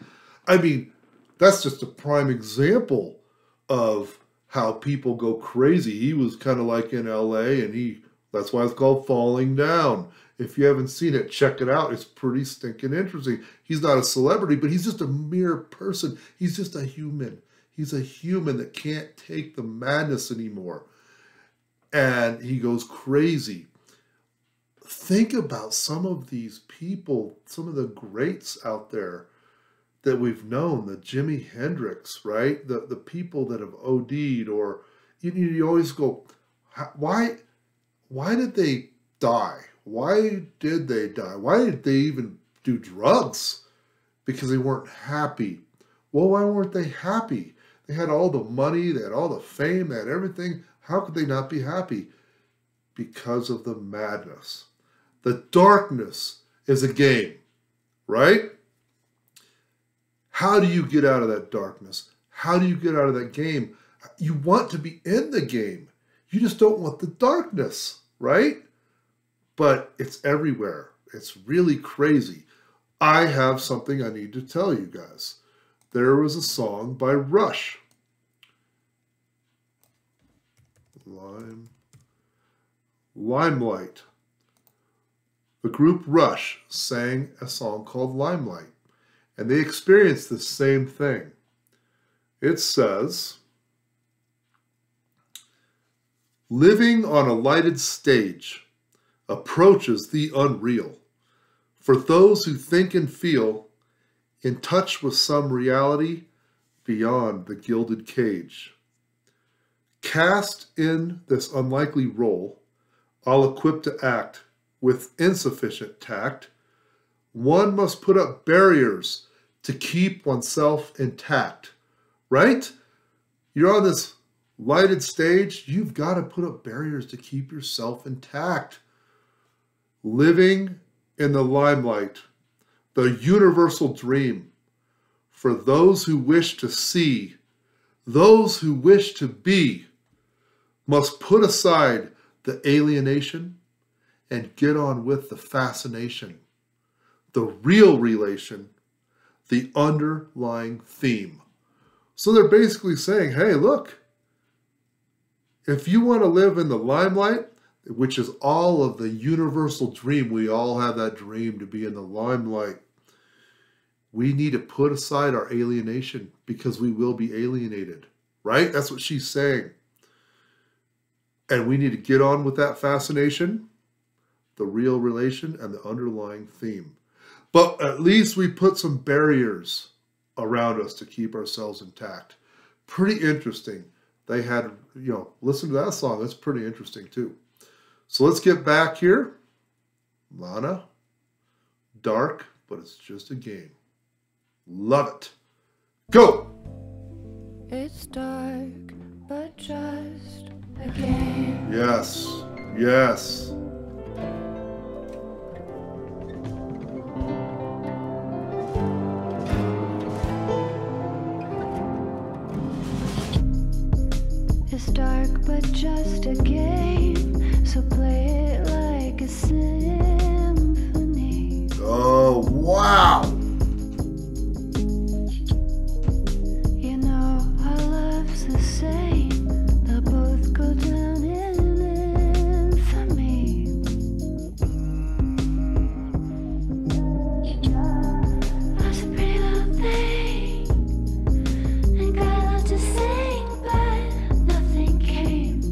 I mean, that's just a prime example of how people go crazy. He was kind of like in LA, and that's why it's called Falling Down. If you haven't seen it, check it out. It's pretty stinking interesting. He's not a celebrity, but he's just a mere person. He's just a human. He's a human that can't take the madness anymore. And he goes crazy. Think about some of these people, some of the greats out there that we've known, the Jimi Hendrix, right? The people that have OD'd, or you always go, why did they die? Why did they die? Why did they even do drugs? Because they weren't happy. Well, why weren't they happy? They had all the money, they had all the fame, they had everything. How could they not be happy? Because of the madness. The darkness is a game, right? How do you get out of that darkness? How do you get out of that game? You want to be in the game. You just don't want the darkness, right? But it's everywhere. It's really crazy. I have something I need to tell you guys. There was a song by Rush. Limelight. The group Rush sang a song called Limelight, and they experienced the same thing. It says, living on a lighted stage approaches the unreal. For those who think and feel in touch with some reality beyond the gilded cage. Cast in this unlikely role, all equipped to act with insufficient tact, one must put up barriers to keep oneself intact, right? You're on this lighted stage, you've got to put up barriers to keep yourself intact. Living in the limelight, the universal dream, for those who wish to see, those who wish to be, must put aside the alienation and get on with the fascination, the real relation, the underlying theme. So they're basically saying, hey, look, if you want to live in the limelight, which is all of the universal dream, we all have that dream to be in the limelight, we need to put aside our alienation because we will be alienated, right? That's what she's saying. And we need to get on with that fascination, the real relation, and the underlying theme. But at least we put some barriers around us to keep ourselves intact. Pretty interesting. They had, listen to that song. That's pretty interesting too. So let's get back here. Lana, dark, but it's just a game. Love it. Go! It's dark, but just a game. Yes, yes. It's dark, but just a game. So play it like a symphony. Oh, wow. You know our love's the same. They'll both go down in infamy. I was a pretty little thing and got a lot to sing, but nothing came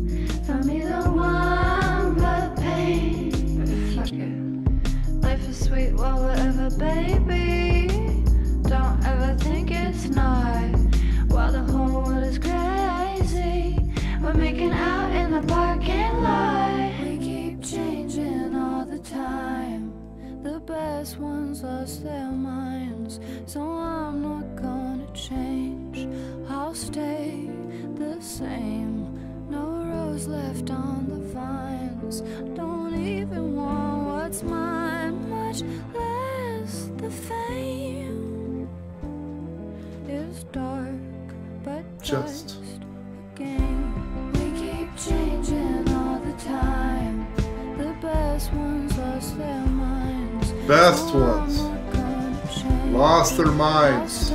from either one but sweet, well, whatever, baby. Don't ever think it's not. While the whole world is crazy, we're making out in the parking lot. We keep changing all the time. The best ones lost their minds, so I'm not gonna change. I'll stay the same. No rose left on the vines. Don't even want what's mine, much less the fame. It's dark, but just a game. We keep changing all the time. The best ones lost their minds. Best ones lost their minds.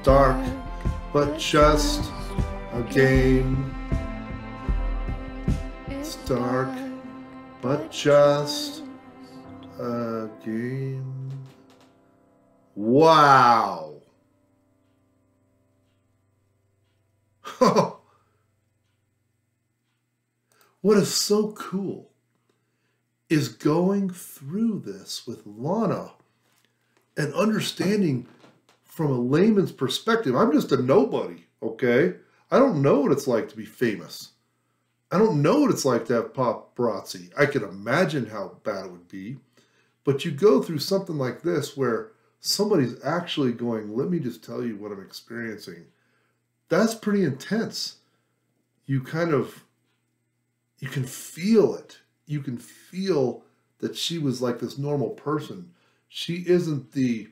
Dark, but just a game. It's dark, but just a game. Wow. What is so cool is going through this with Lana and understanding from a layman's perspective. I'm just a nobody, okay? I don't know what it's like to be famous. I don't know what it's like to have paparazzi. I can imagine how bad it would be. But you go through something like this where somebody's actually going, let me just tell you what I'm experiencing. That's pretty intense. You can feel it. You can feel that she was like this normal person. She isn't the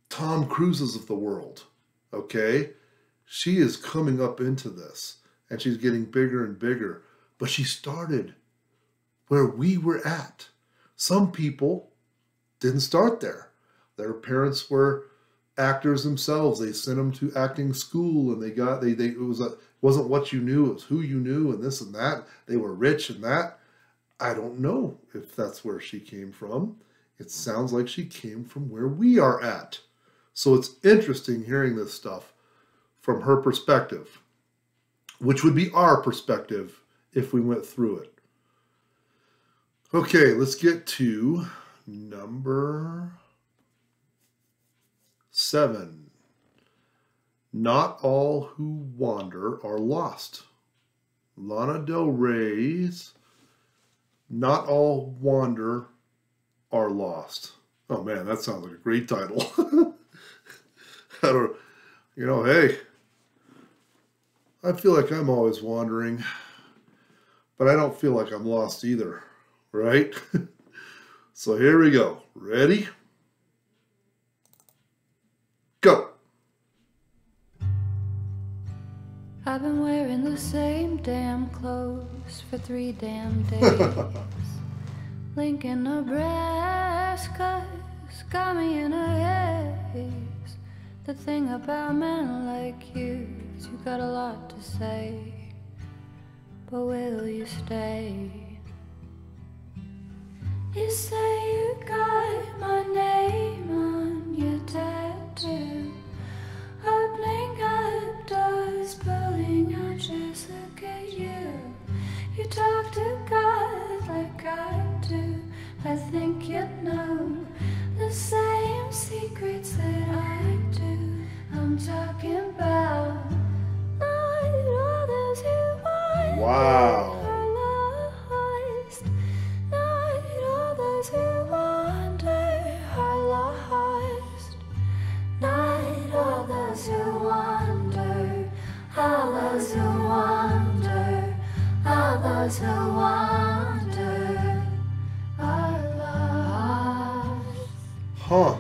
Tom Cruises of the world, okay? She is coming up into this, and she's getting bigger and bigger. But she started where we were at. Some people didn't start there. Their parents were actors themselves. They sent them to acting school, and it wasn't what you knew, it was who you knew, and this and that. They were rich and that. I don't know if that's where she came from. It sounds like she came from where we are at. So it's interesting hearing this stuff from her perspective, which would be our perspective if we went through it. Okay, let's get to number 7. Not all who wander are lost. Lana Del Rey's Not All Wander Are Lost. Oh man, that sounds like a great title. Hey, I feel like I'm always wandering, but I don't feel like I'm lost either, right? So here we go. Ready? Go. I've been wearing the same damn clothes for 3 damn days. Lincoln, Nebraska's got me in a haze. The thing about men like you is you got a lot to say, but will you stay? You say you got my name on your tattoo, opening up doors, pulling out just look at you. You talk to God like I do. I think you know the same secrets that I do. I'm talking about not all those who wander are lost. Not all those who wander are lost. Not all those who wander, all those who wander, all those who wander are lost. Huh.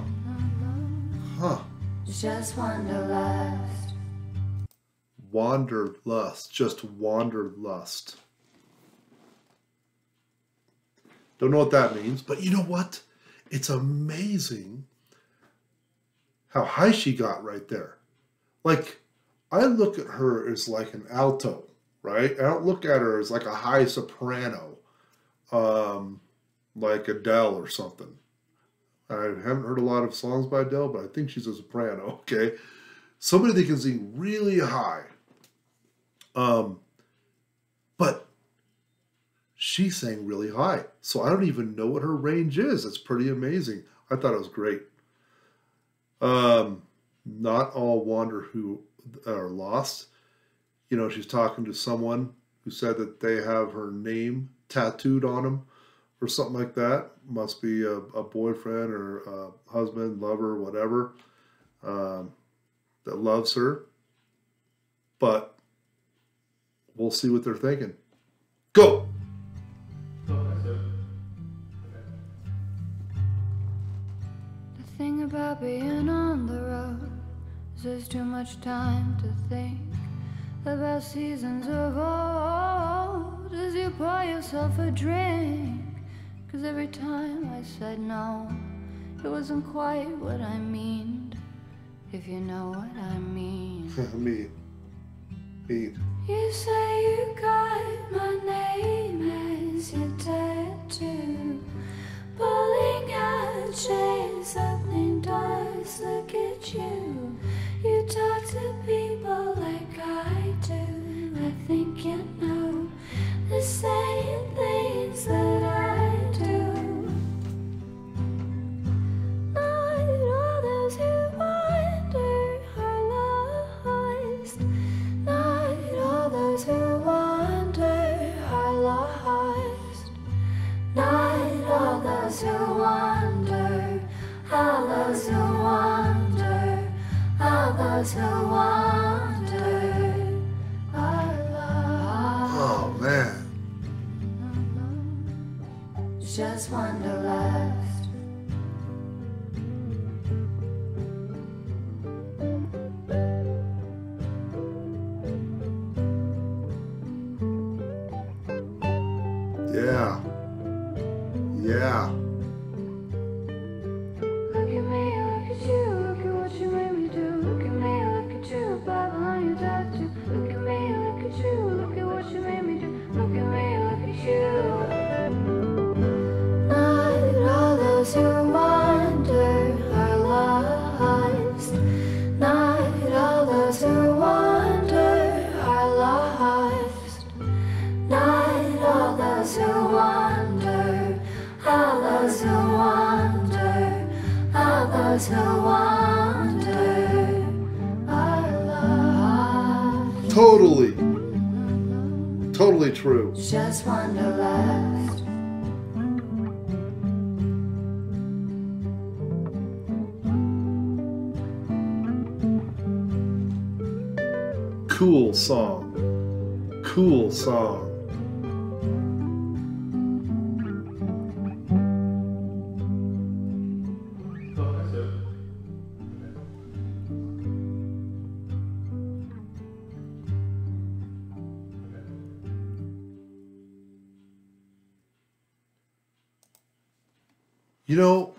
Just wanderlust. Wanderlust. Just wanderlust. Don't know what that means, but you know what? It's amazing how high she got right there. Like, I look at her as like an alto, right? I don't look at her as like a high soprano. like Adele or something. I haven't heard a lot of songs by Adele, but I think she's a soprano, okay? Somebody that can sing really high. But she sang really high. So I don't even know what her range is. It's pretty amazing. I thought it was great. Not all wander who are lost. You know, she's talking to someone who said that they have her name tattooed on them or something like that. Must be a boyfriend or a husband, lover, whatever, that loves her. But we'll see what they're thinking. Go! The thing about being on the road is there's too much time to think about seasons of old as you pour yourself a drink. 'Cause every time I said no, it wasn't quite what I meaned, if you know what I mean. Me. You say you got my name as your tattoo, pulling out chains, opening doors, look at you. You talk to people like I do. I think you know the same things that I do. Not all those who wander are lost. Not all those who wander are lost. Not all those who wander, all those who wander, all those who wander are lost. Oh, man. Just wanderlust. Yeah. Yeah. Look at me, look at you, look at what you made me do. Look at me, look at you, behind your tattoo. Look at me, look at you, look at what you made me do. Look at me, look at you. Not all those who wander are lost. Not all those who wander are lost. Not all those who wander, all those who wander, all those who wander are lost. Totally true. Just wanderlust. Cool song. Cool song. You know,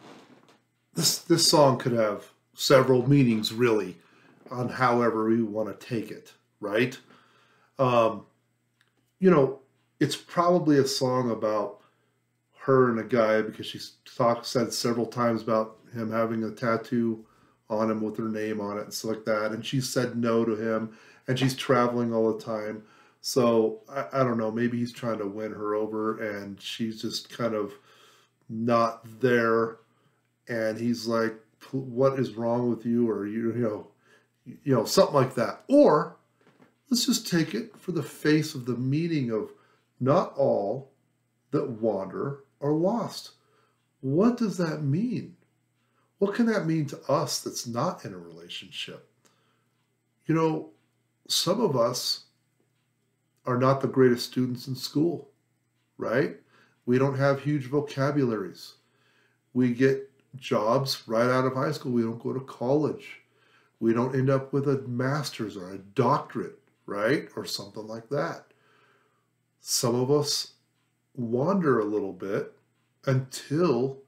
this song could have several meanings, really, on however we want to take it, right? You know, it's probably a song about her and a guy because she said several times about him having a tattoo on him with her name on it and stuff like that. And she said no to him, and she's traveling all the time. So I don't know, maybe he's trying to win her over and she's just kind of not there. And he's like, what is wrong with you? Or, you know, something like that. Or let's just take it for the face of the meaning of not all that wander are lost. What does that mean? What can that mean to us that's not in a relationship? You know, some of us are not the greatest students in school, right? We don't have huge vocabularies. We get jobs right out of high school. We don't go to college. We don't end up with a master's or a doctorate, right? Or something like that. Some of us wander a little bit until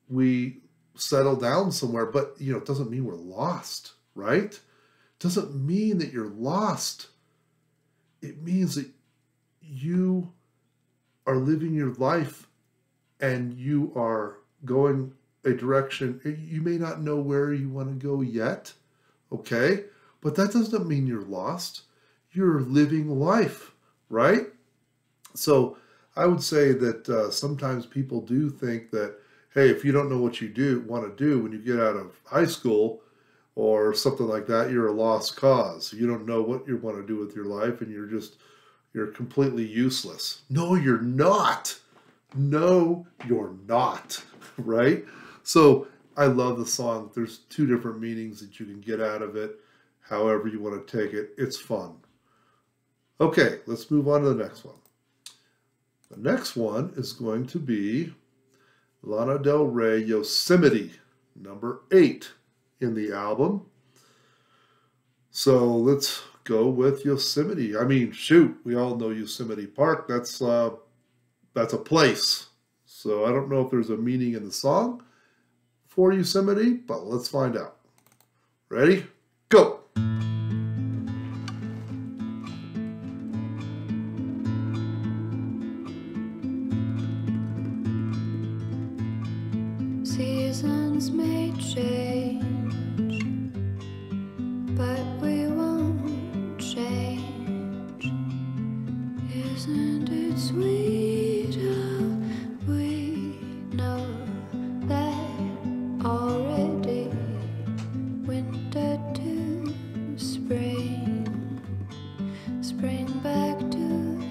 we settle down somewhere, but you know, it doesn't mean we're lost, right? It doesn't mean that you're lost. It means that you are living your life and you are going a direction, you may not know where you want to go yet, okay? But that doesn't mean you're lost. You're living life, right? So I would say that sometimes people do think that, hey, if you don't know what you want to do when you get out of high school or something like that, you're a lost cause. You don't know what you want to do with your life and you're completely useless. No, you're not. No, you're not, right? So I love the song. There's two different meanings that you can get out of it. However you want to take it, it's fun. Okay, let's move on to the next one. The next one is going to be Lana Del Rey Yosemite, number 8 in the album. So let's go with Yosemite. I mean, shoot, we all know Yosemite Park. That's a place. So I don't know if there's a meaning in the song for Yosemite, but let's find out. Ready? Go! Seasons may change, but we won't change. Isn't it sweet how we know that already? Winter to spring, spring back to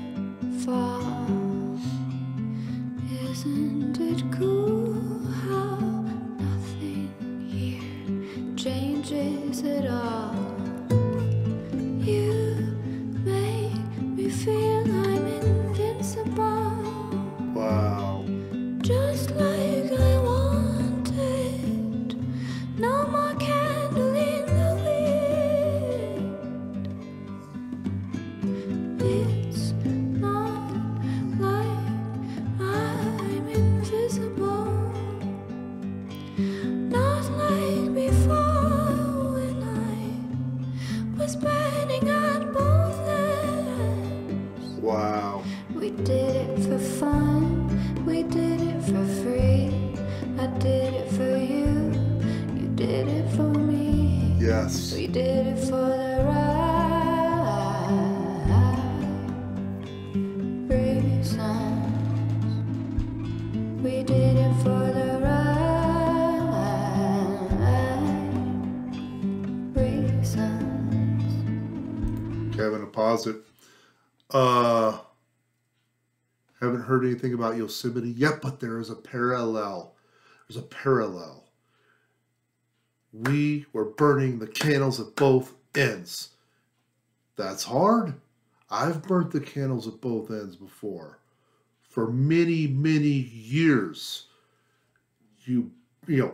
fall. Isn't it cool how nothing here changes at all? You make me feel I'm invincible, Wow. just like I wanted. No more candle in the wind. It's not like I'm invisible, not like before when I was burning at both ends. Wow. We did it for fun, we did it for free. I did it for you, you did it for me. Yes. We did it for the right reasons. We did it for the right reasons. Okay, I'm going to pause it. Haven't heard anything about Yosemite yet, but there is a parallel. There's a parallel. We were burning the candles at both ends. That's hard. I've burnt the candles at both ends before. For many, many years. You know,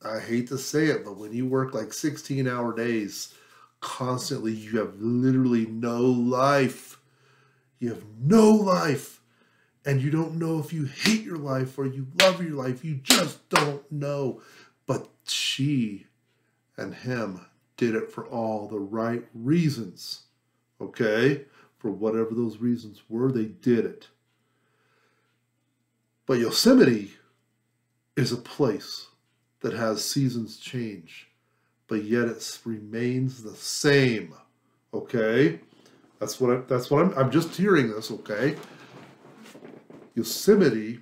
I hate to say it, but when you work like 16-hour days constantly, you have literally no life. You have no life. And you don't know if you hate your life or you love your life. You just don't know. But she and him did it for all the right reasons. Okay? For whatever those reasons were, they did it. But Yosemite is a place that has seasons change, but yet it remains the same. Okay? I'm just hearing this, okay? Yosemite,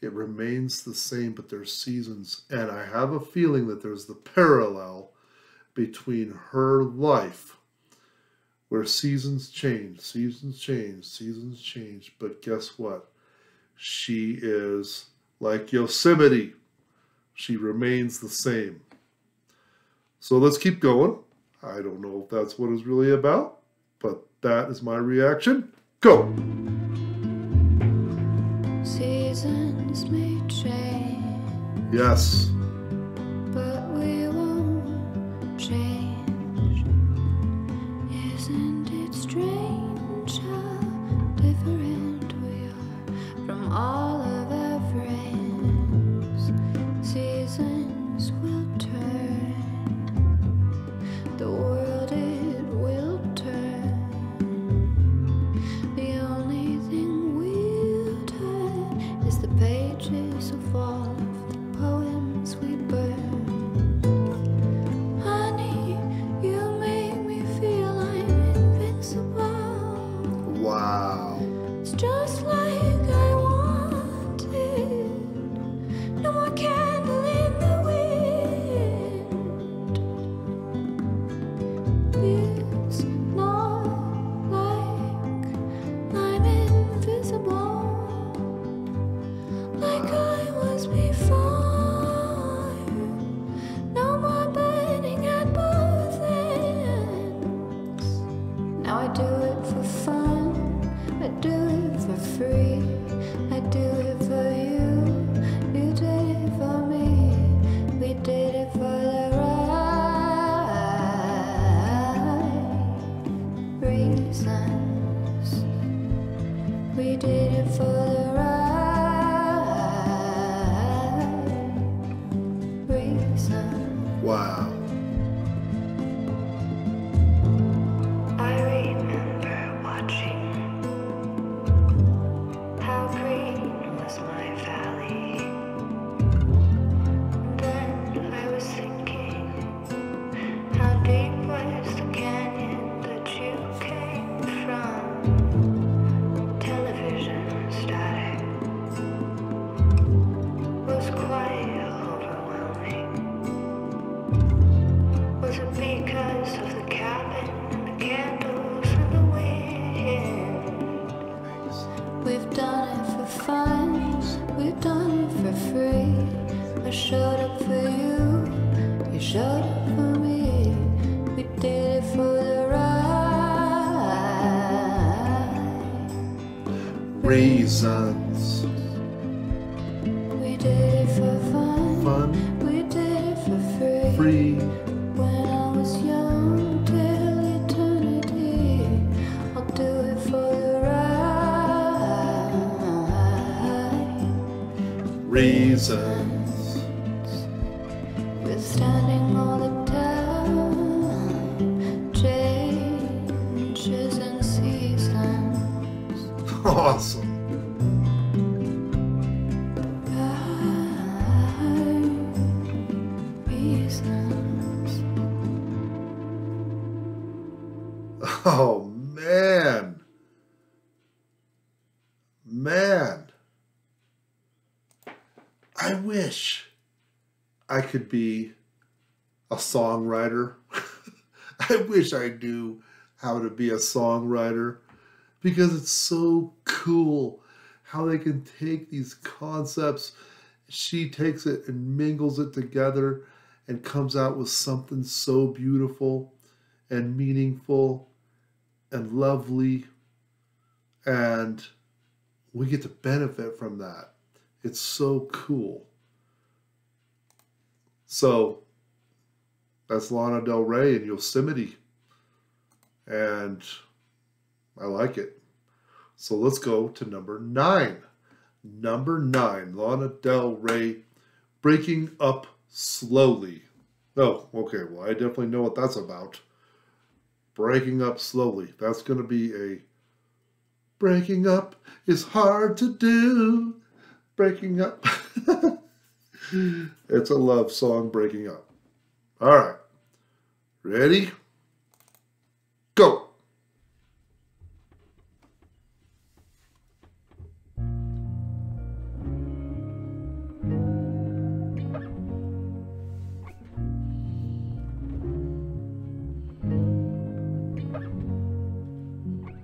it remains the same, but there's seasons, and I have a feeling that there's the parallel between her life, where seasons change, but guess what? She is like Yosemite. She remains the same. So let's keep going. I don't know if that's what it's really about, but that is my reaction. Go! Seasons may change, Yes. but we won't change. Isn't it strange how different we are from all of our friends? Seasons will turn, the world it will turn. The only thing It's just like I wanted. No more candle in the wind. It's not like I'm invisible, like I was before. No more burning at both ends. Now I do it for fun, I do it for free, I do it for you, you did it for me, we did it for the right reasons, we did it for the right reasons. Wow. I remember watching how green was my valley. Then I was thinking, how deep was the canyon that you came from? Television static was quite overwhelming. Was it because of the cabin and the candles and the wind? We've done it for fun, we've done it for free. I showed up for you, you showed up for me. We did it for the right Reasons. We did it for fun, Fun. we did it for free. Free. When I was young till eternity, I'll do it for the right Reasons. withstanding all the time, changes and seasons. Awesome. Reasons. Oh, man. Man. I wish I could be a songwriter. I wish I knew how to be a songwriter, because it's so cool how they can take these concepts. She takes it and mingles it together and comes out with something so beautiful and meaningful and lovely, and we get to benefit from that. It's so cool. So that's Lana Del Rey in Yosemite, and I like it. So let's go to number 9. Number 9, Lana Del Rey, Breaking Up Slowly. Oh, okay, well, I definitely know what that's about. Breaking Up Slowly. That's going to be a breaking up is hard to do. Breaking up. It's a love song, Breaking Up. All right. Ready? Go.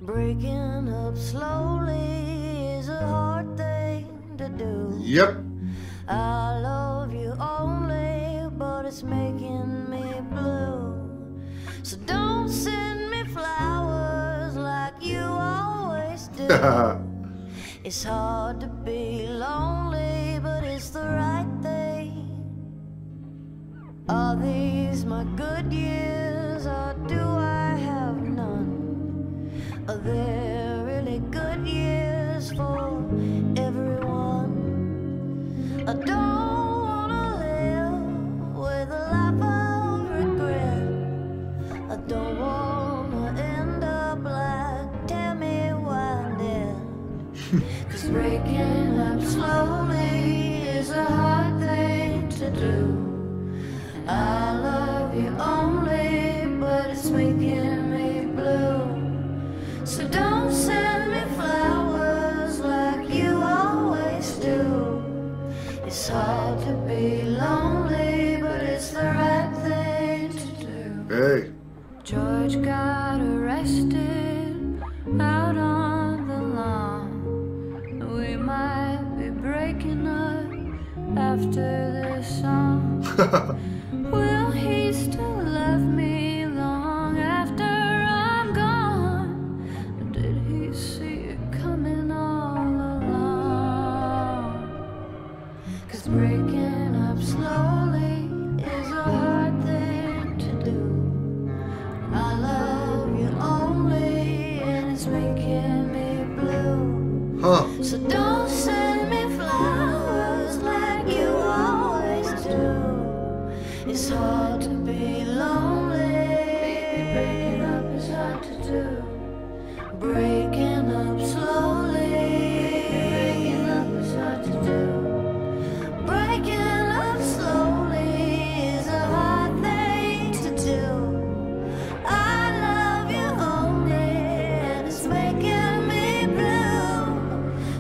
Breaking up slowly is a hard thing to do. Yep. I love you only, but it's making me blue. So don't send me flowers like you always do. It's hard to be lonely, but it's the right thing. Are these my good years, or do I have none? Are there really good years for everyone? I don't wanna live with a life of regret. I don't wanna end up like Tammy Wynette. 'Cause breaking up slowly is a hard thing to do. I love you only, but it's making me blue. So don't send me flowers after this song? Will he still love me long after I'm gone? Or did he see it coming all along? 'Cause breaking up slowly is a hard thing to do. I love you only, and it's making me blue. So don't send me flowers like you always do. It's hard to be lonely. Breaking up is hard to do. Breaking up slowly. Breaking up is hard to do. Breaking up slowly is a hard thing to do. I love you only, and it's making me blue.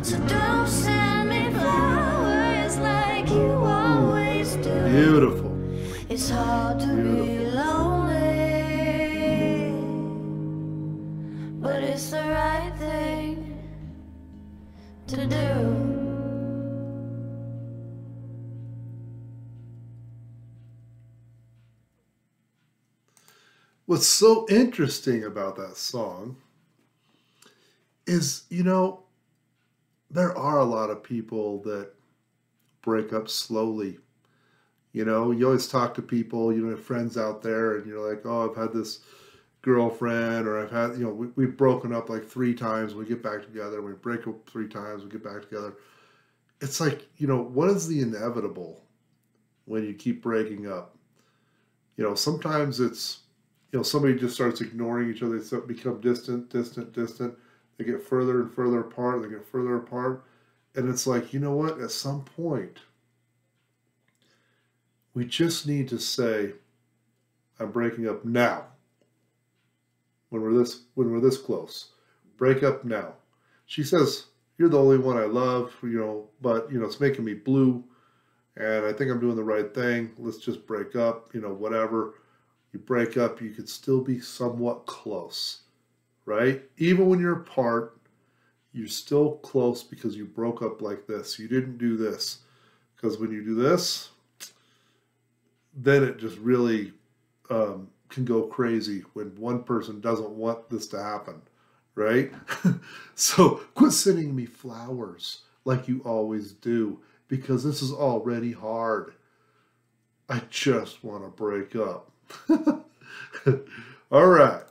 So don't send me flowers like you always do. Beautiful. It's hard to be lonely, but it's the right thing to do. What's so interesting about that song is, you know, there are a lot of people that break up slowly. You know, you always talk to people, you know, friends out there, and you're like, oh, I've had this girlfriend, or I've had, you know, we've broken up like 3 times, we get back together, we break up 3 times, we get back together. It's like, you know, what is the inevitable when you keep breaking up? You know, sometimes it's, you know, somebody just starts ignoring each other, they become distant. They get further and further apart, and it's like, you know what, at some point, we just need to say, I'm breaking up now. When we're this close. Break up now. She says, you're the only one I love, you know, but, you know, it's making me blue, and I think I'm doing the right thing. Let's just break up, you know, whatever. You break up, you could still be somewhat close, right? Even when you're apart, you're still close because you broke up like this. You didn't do this. Because when you do this, then it just really can go crazy when one person doesn't want this to happen, right? So quit sending me flowers like you always do, because this is already hard. I just want to break up. All right.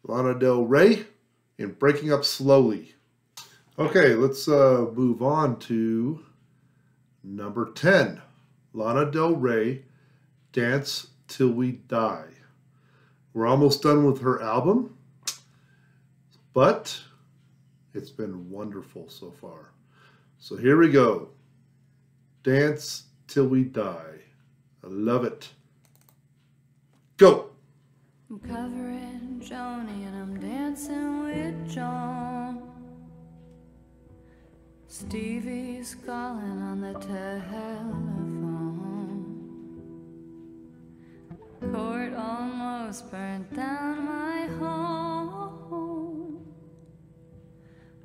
Lana Del Rey in Breaking Up Slowly. Okay, let's move on to number 10. Lana Del Rey, Dance Till We Die. We're almost done with her album, but it's been wonderful so far. So here we go. Dance Till We Die. I love it. Go. I'm covering Joni and I'm dancing with John. Stevie's calling on the telephone. Court almost burnt down my home.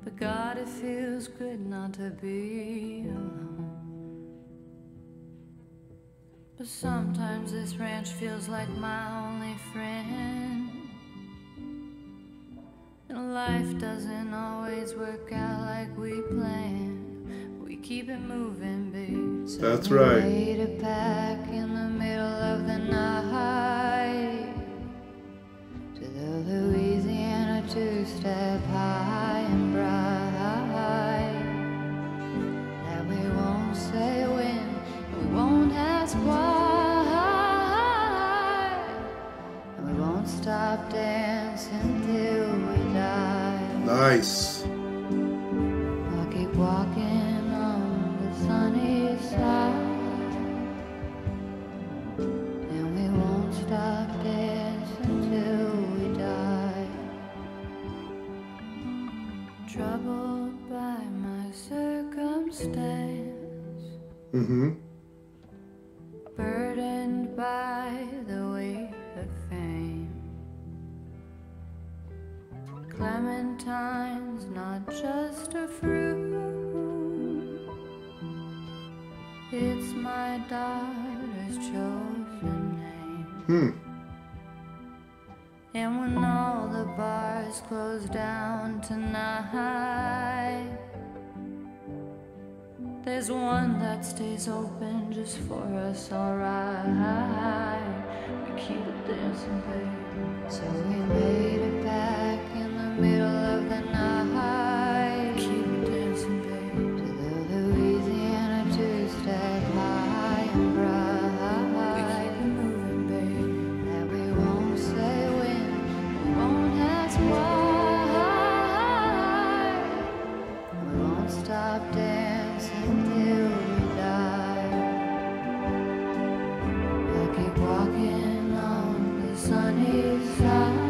But God, it feels good not to be alone. But sometimes this ranch feels like my only friend. And life doesn't always work out like we planned. We keep it moving, babe. So that's we right. laid it back in the middle of the night to the Louisiana two-step high and bright. That we won't say when, and we won't ask why, and we won't stop dancing till we die. Nice. I'll keep walking on the sunny side, and we won't stop dancing till we die. Troubled by my circumstance, burdened by the weight of fame. Clementine's not just a fruit, It's my daughter's chosen name. And when all the bars close down tonight, there's one that stays open just for us, alright. We keep it dancing, babe. So we made it back in the middle of the night. Keep it dancing, babe. To the Louisiana two-step high and bright. We keep it moving, babe. That we won't say when, we won't ask why. We won't stop dancing till we die. I'll keep walking on the sunny side.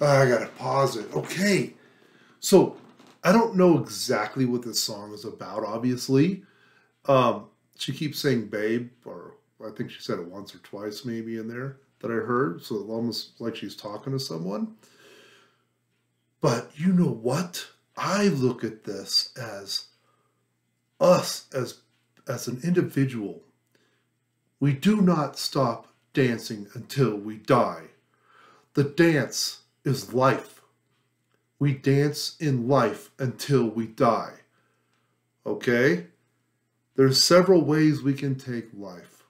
I gotta pause it. Okay. So, I don't know exactly what this song is about, obviously. She keeps saying babe, or I think she said it once or twice maybe in there that I heard. So, almost like she's talking to someone. But you know what? I look at this as us as an individual. We do not stop dancing until we die. The dance is life. We dance in life until we die. Okay? There's several ways we can take life.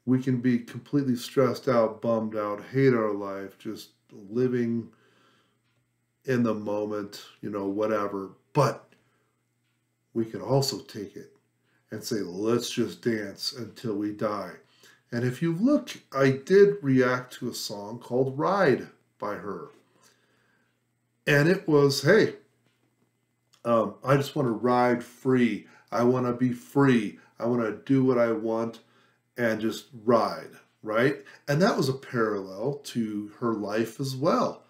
We can be completely stressed out, bummed out, hate our life, just living in the moment, you know, whatever. But we can also take it and say, let's just dance until we die. And if you look, I did react to a song called Ride by her. And it was, hey, I just want to ride free. I want to be free. I want to do what I want and just ride, right? And that was a parallel to her life as well,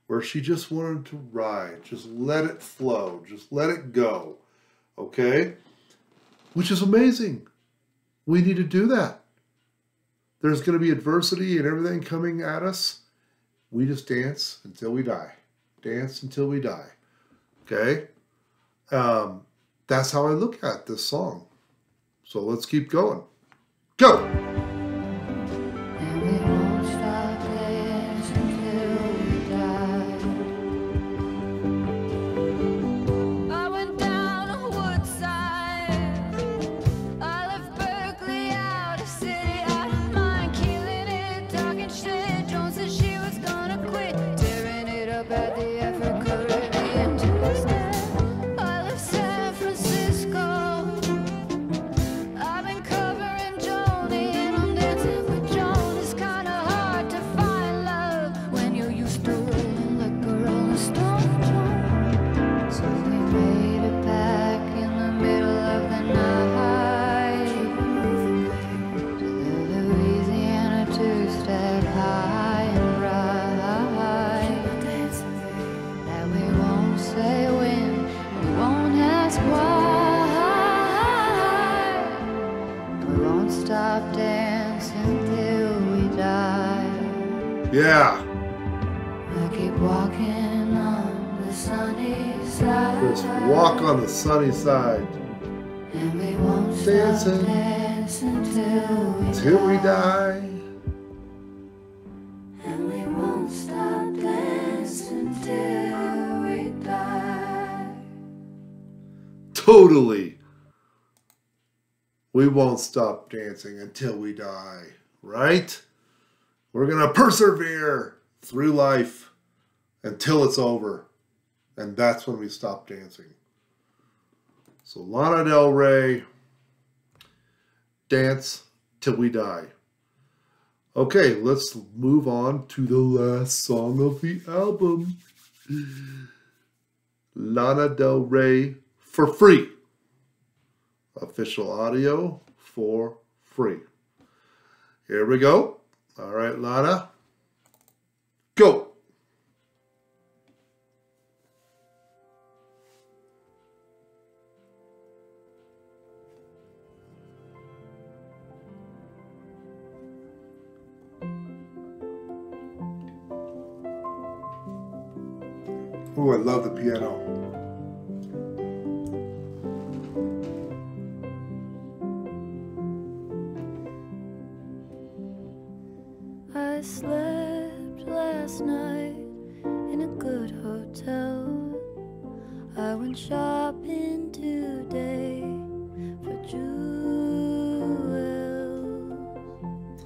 where she just wanted to ride, just let it flow, just let it go, okay? Which is amazing. We need to do that. There's going to be adversity and everything coming at us. We just dance until we die. Dance until we die, okay? That's how I look at this song. So let's keep going. Go! And we won't stop dancing till we die. I went down a woodside. I left Berkeley out of city, out of mind, killing it, talking shit. Joan said she was gonna quit, tearing it up at the Caribbean Tuesday. I left San Francisco. I've been covering Joni and I'm dancing with Joan. It's kinda hard to find love when you're used to rolling like a rolling stone, Joan. So we made it back in the middle of the night. To the Louisiana two-step high and right. That we won't say when, we won't ask why. We won't stop dancing till we die. Yeah, I keep walking on the sunny side. just walk on the sunny side And we won't Dancing stop dancing till we die. And we won't stop dancing till we die. Totally. We won't stop dancing until we die, right? We're going to persevere through life until it's over. And that's when we stop dancing. So Lana Del Rey, Dance Till We Die. Okay, let's move on to the last song of the album. Lana Del Rey, For Free. Official audio for free. Here we go. All right, Lana. Go. Oh, I love the piano. went shopping today for jewels.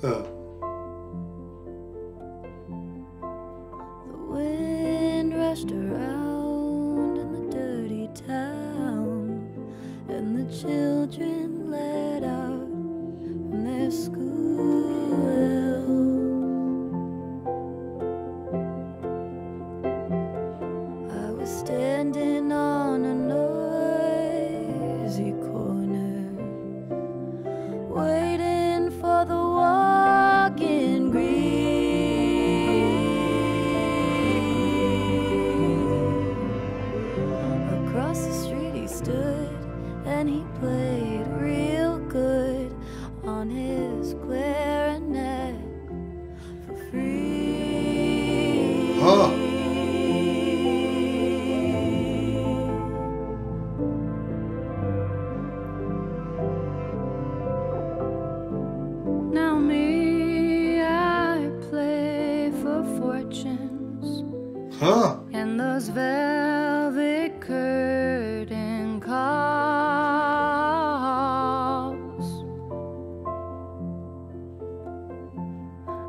Huh. The wind rushed around in the dirty town, and the children let out from their school. I was standing on a noisy corner, waiting for the walking green. Across the street he stood, and he played real good on his clarinet for free. Huh. Now me, I play for fortunes Huh. and those velvet curtain calls.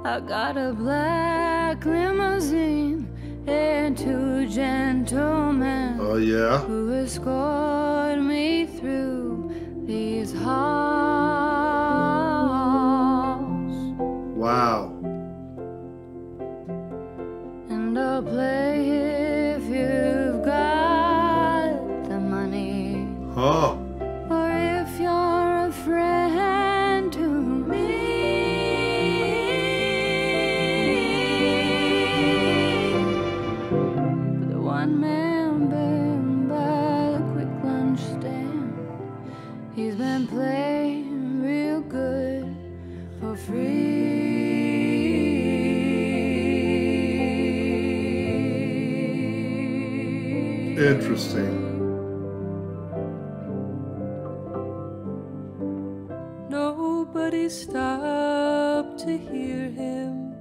I got a black limousine and two gentlemen Oh, yeah. who escort me through these halls. Wow. And I'll play if you've got the money, Huh. or if you're a friend to me. The one man band by the quick lunch stand, he's been playing real good for free. Interesting. Nobody stopped to hear him,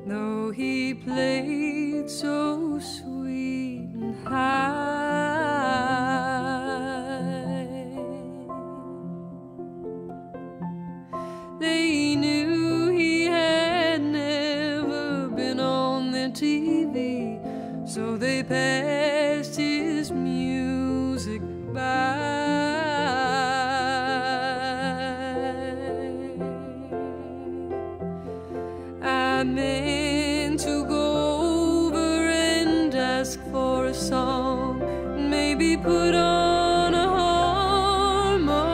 though he played so sweet and high. They knew he had never been on the TV, so they passed his music by. I meant to go over and ask for a song, maybe put on a harmony.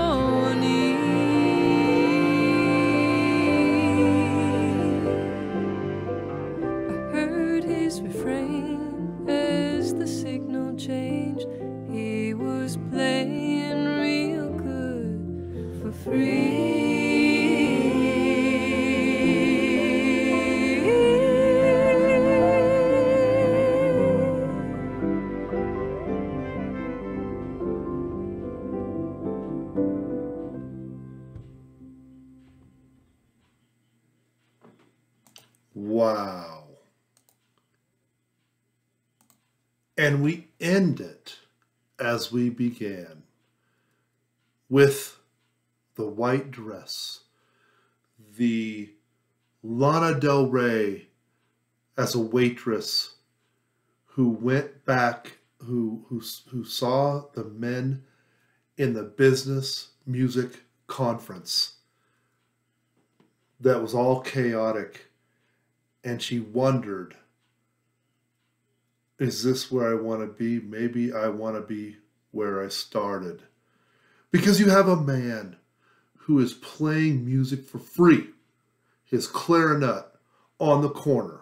I heard his refrain as the signal changed. He was playing real good for free. Wow. And we end it as we began with the white dress, the Lana Del Rey as a waitress who went back, who saw the men in the business music conference that was all chaotic, and she wondered, is this where I want to be? Maybe I want to be where I started. Because you have a man who is playing music for free, his clarinet on the corner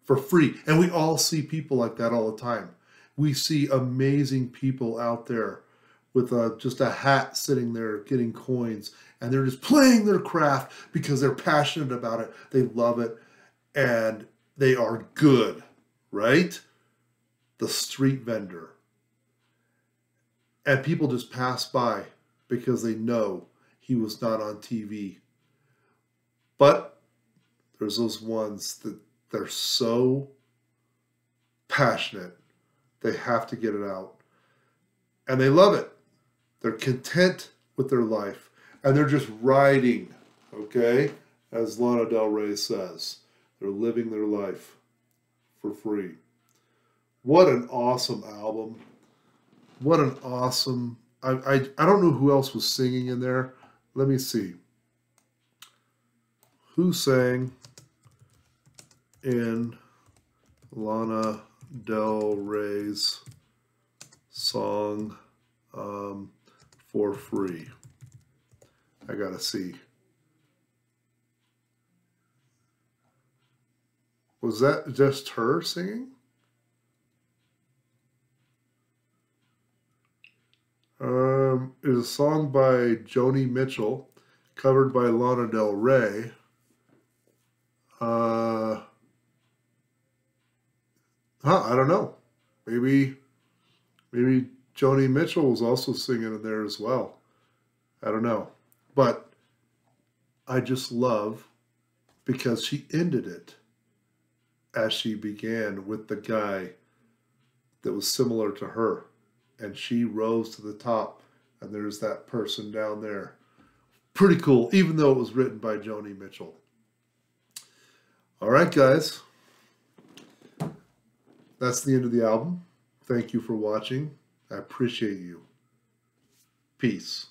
for free. And we all see people like that all the time. We see amazing people out there with just a hat sitting there getting coins, and they're just playing their craft because they're passionate about it. They love it, and they are good, right? The street vendor. And people just pass by because they know he was not on TV. But there's those ones that they're so passionate, they have to get it out. And they love it. They're content with their life. And they're just riding, okay? As Lana Del Rey says. They're living their life for free. What an awesome album. What an awesome... I don't know who else was singing in there. Let me see. Who sang in Lana Del Rey's song For Free? I gotta see. Was that just her singing? It is a song by Joni Mitchell, covered by Lana Del Rey. I don't know. Maybe Joni Mitchell was also singing in there as well. I don't know. But I just love, because she ended it as she began with the guy that was similar to her. And she rose to the top, and there's that person down there. Pretty cool, even though it was written by Joni Mitchell. All right, guys. That's the end of the album. Thank you for watching. I appreciate you. Peace.